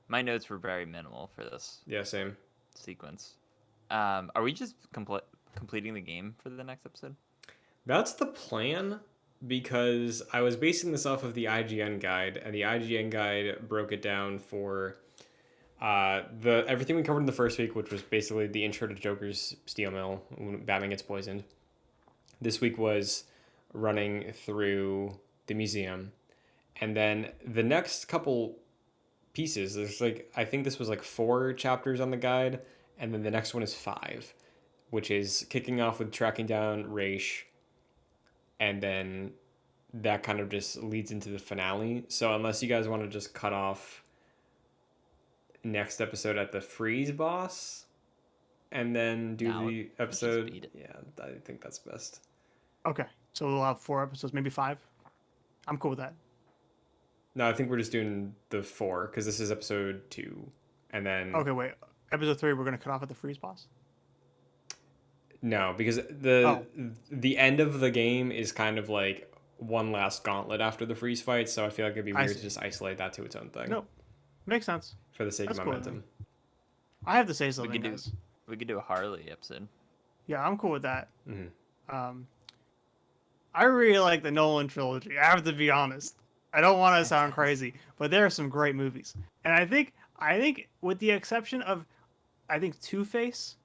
My notes were very minimal for this Yeah, same. sequence. Are we just completing the game for the next episode? That's the plan because I was basing this off of the IGN guide, and the IGN guide broke it down for the everything we covered in the first week, which was basically the intro to Joker's steel mill when Batman gets poisoned. This week was running through the museum, and then the next couple pieces. There's like I think this was like 4 chapters on the guide, and then the next one is 5, which is kicking off with tracking down Raish, and then that kind of just leads into the finale. So unless you guys want to just cut off next episode at the freeze boss, and then do No, the let's just episode. beat it. Yeah, I think that's best. Okay, so we'll have 4 episodes, maybe 5. I'm cool with that. No, I think we're just doing the 4 because this is episode 2, and then Okay, wait. Episode 3, we're gonna cut off at the freeze boss. no, because Oh. the end of the game is kind of like one last gauntlet after the freeze fight. So I feel like it'd be I weird to see. just isolate that to its own thing Nope. Makes sense. for the sake of That's cool with me. momentum. I have to say We something, could do guys. we could do a Harley episode. Yeah, I'm cool with that. Mm-hmm. I really like the Nolan trilogy. I have to be honest. I don't want to sound crazy, but there are some great movies, and I think with the exception of, I think Two-Face,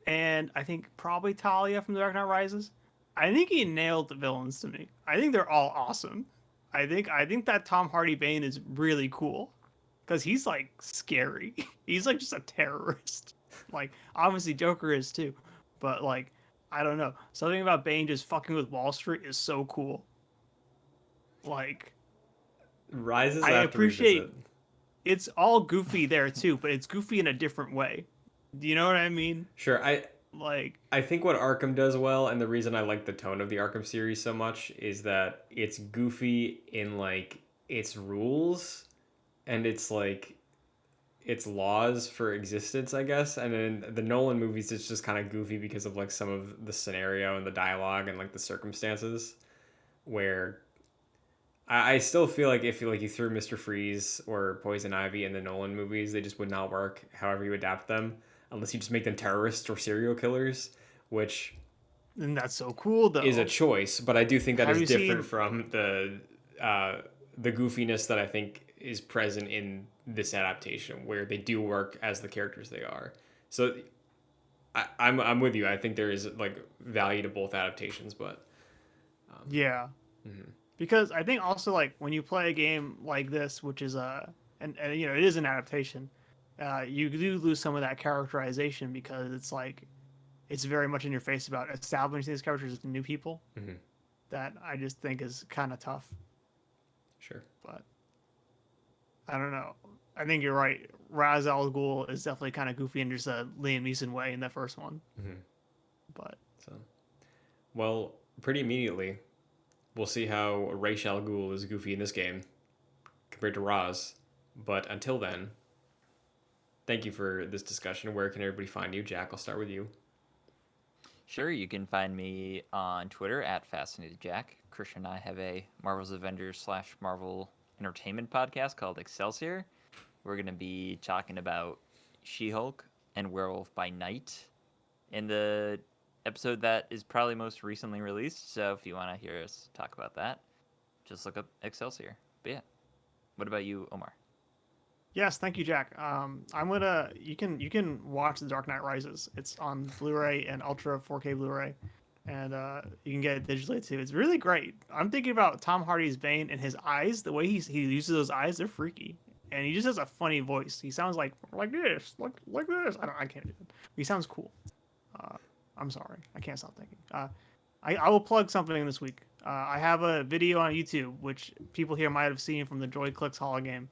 and I think probably Talia from The Dark Knight Rises, I think he nailed the villains to me. I think they're all awesome. I think that Tom Hardy Bane is really cool, because he's like scary. He's like just a terrorist. Like obviously Joker is too, but like I don't know. Something about Bane just fucking with Wall Street is so cool. Like Rises. I I have to revisit. appreciate it's all goofy there too, but it's goofy in a different way. Do you know what I mean? Sure, Like I think what Arkham does well, and the reason I like the tone of the Arkham series so much, is that it's goofy in like its rules and it's like its laws for existence, I guess. And in the Nolan movies, it's just kind of goofy because of like some of the scenario and the dialogue and like the circumstances. Where I still feel like if you threw Mr. Freeze or Poison Ivy in the Nolan movies, they just would not work. However you adapt them, unless you just make them terrorists or serial killers, which and that's so cool though. is a choice. But I do think that Have is you different seen- from the goofiness that I think is present in this adaptation, where they do work as the characters they are. So I'm with you. I think there is like value to both adaptations, but Yeah. mhm. Because I think also like when you play a game like this, which is and you know it is an adaptation, you do lose some of that characterization because it's like it's very much in your face about establishing these characters to new people. Mhm. That I just think is kind of tough. Sure. But I don't know. I think you're right. Ra's al Ghul is definitely kind of goofy in just a Liam Neeson way in the first one. Mhm. But So, well, pretty immediately, we'll see how Ra's al Ghul is goofy in this game compared to Raz. But until then, thank you for this discussion. Where can everybody find you? Jack, I'll start with you. Sure, you can find me on Twitter at Fascinated Jack. Christian and I have a Marvel's Avengers / Marvel Entertainment podcast called Excelsior. We're going to be talking about She-Hulk and Werewolf by Night in the episode that is probably most recently released. So if you want to hear us talk about that, just look up Excelsior. But yeah, what about you, Omar? yes, thank you, Jack. You can watch The Dark Knight Rises. It's on Blu-ray and Ultra 4K Blu-ray, and you can get it digitally too. It's really great. I'm thinking about Tom Hardy's Bane and his eyes. The way he uses those eyes, they're freaky, and he just has a funny voice. He sounds like this, like this. I can't do it. He sounds cool. I'm sorry, I can't stop thinking. I will plug something this week. I have a video on YouTube which people here might have seen from the Joy Clicks Hall game.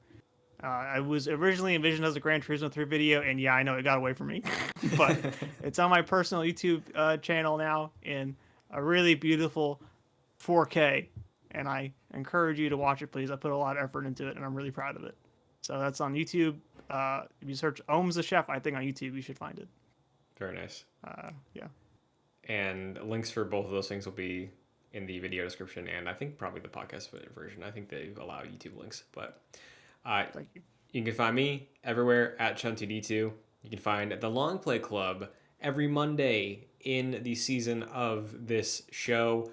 I was originally envisioned as a Gran Turismo 3 video, and yeah, I know it got away from me, but it's on my personal YouTube channel now in a really beautiful 4K, and I encourage you to watch it, please. I put a lot of effort into it, and I'm really proud of it. So that's on YouTube. If you search Ohms the Chef, I think on YouTube you should find it. Very nice. Yeah. And links for both of those things will be in the video description, and I think probably the podcast version. I think they allow YouTube links, but Thank you. you can find me everywhere at Chun2D2. You can find the Longplay Club every Monday in the season of this show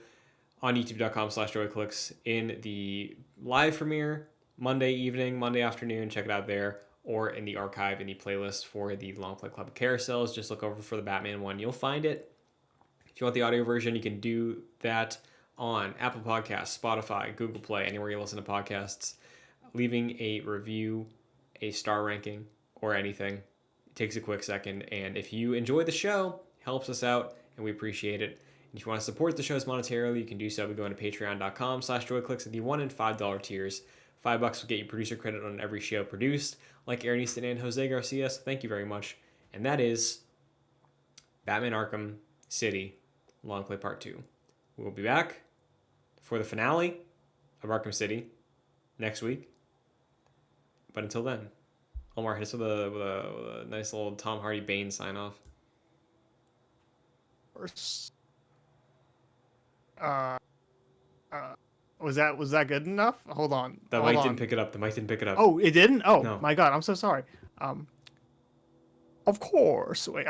on youtube.com/joyclicks in the live premiere Monday evening, Monday afternoon. Check it out there, or in the archive in the playlist for the Longplay Club carousels. Just look over for the Batman one. You'll find it. If you want the audio version, you can do that on Apple Podcasts, Spotify, Google Play, anywhere you listen to podcasts. Leaving a review, a star ranking, or anything. It takes a quick second. And if you enjoy the show, helps us out, and we appreciate it. And if you want to support the shows monetarily, you can do so by going to patreon.com/joyclicks at the $1 and $5 tiers. $5 will get you producer credit on every show produced, like Aaron Easton and Jose Garcia. So thank you very much. And that is Batman Arkham City Longplay Part 2. We'll be back for the finale of Arkham City next week. But until then, Omar, hit us with a nice little Tom Hardy Bane sign off. Was that good enough? Hold on. The Hold mic on. didn't pick it up. The mic didn't pick it up. Oh, it didn't? Oh, No. my God. I'm so sorry. Of course. Wait,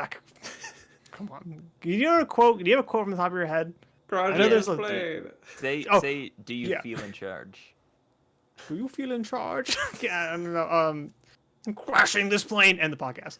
come on. Do you have a quote from the top of your head? Garage I know there's played. Say, do you yeah. feel in charge? Do you feel in charge? Yeah, I don't know. I'm crashing this plane and the podcast.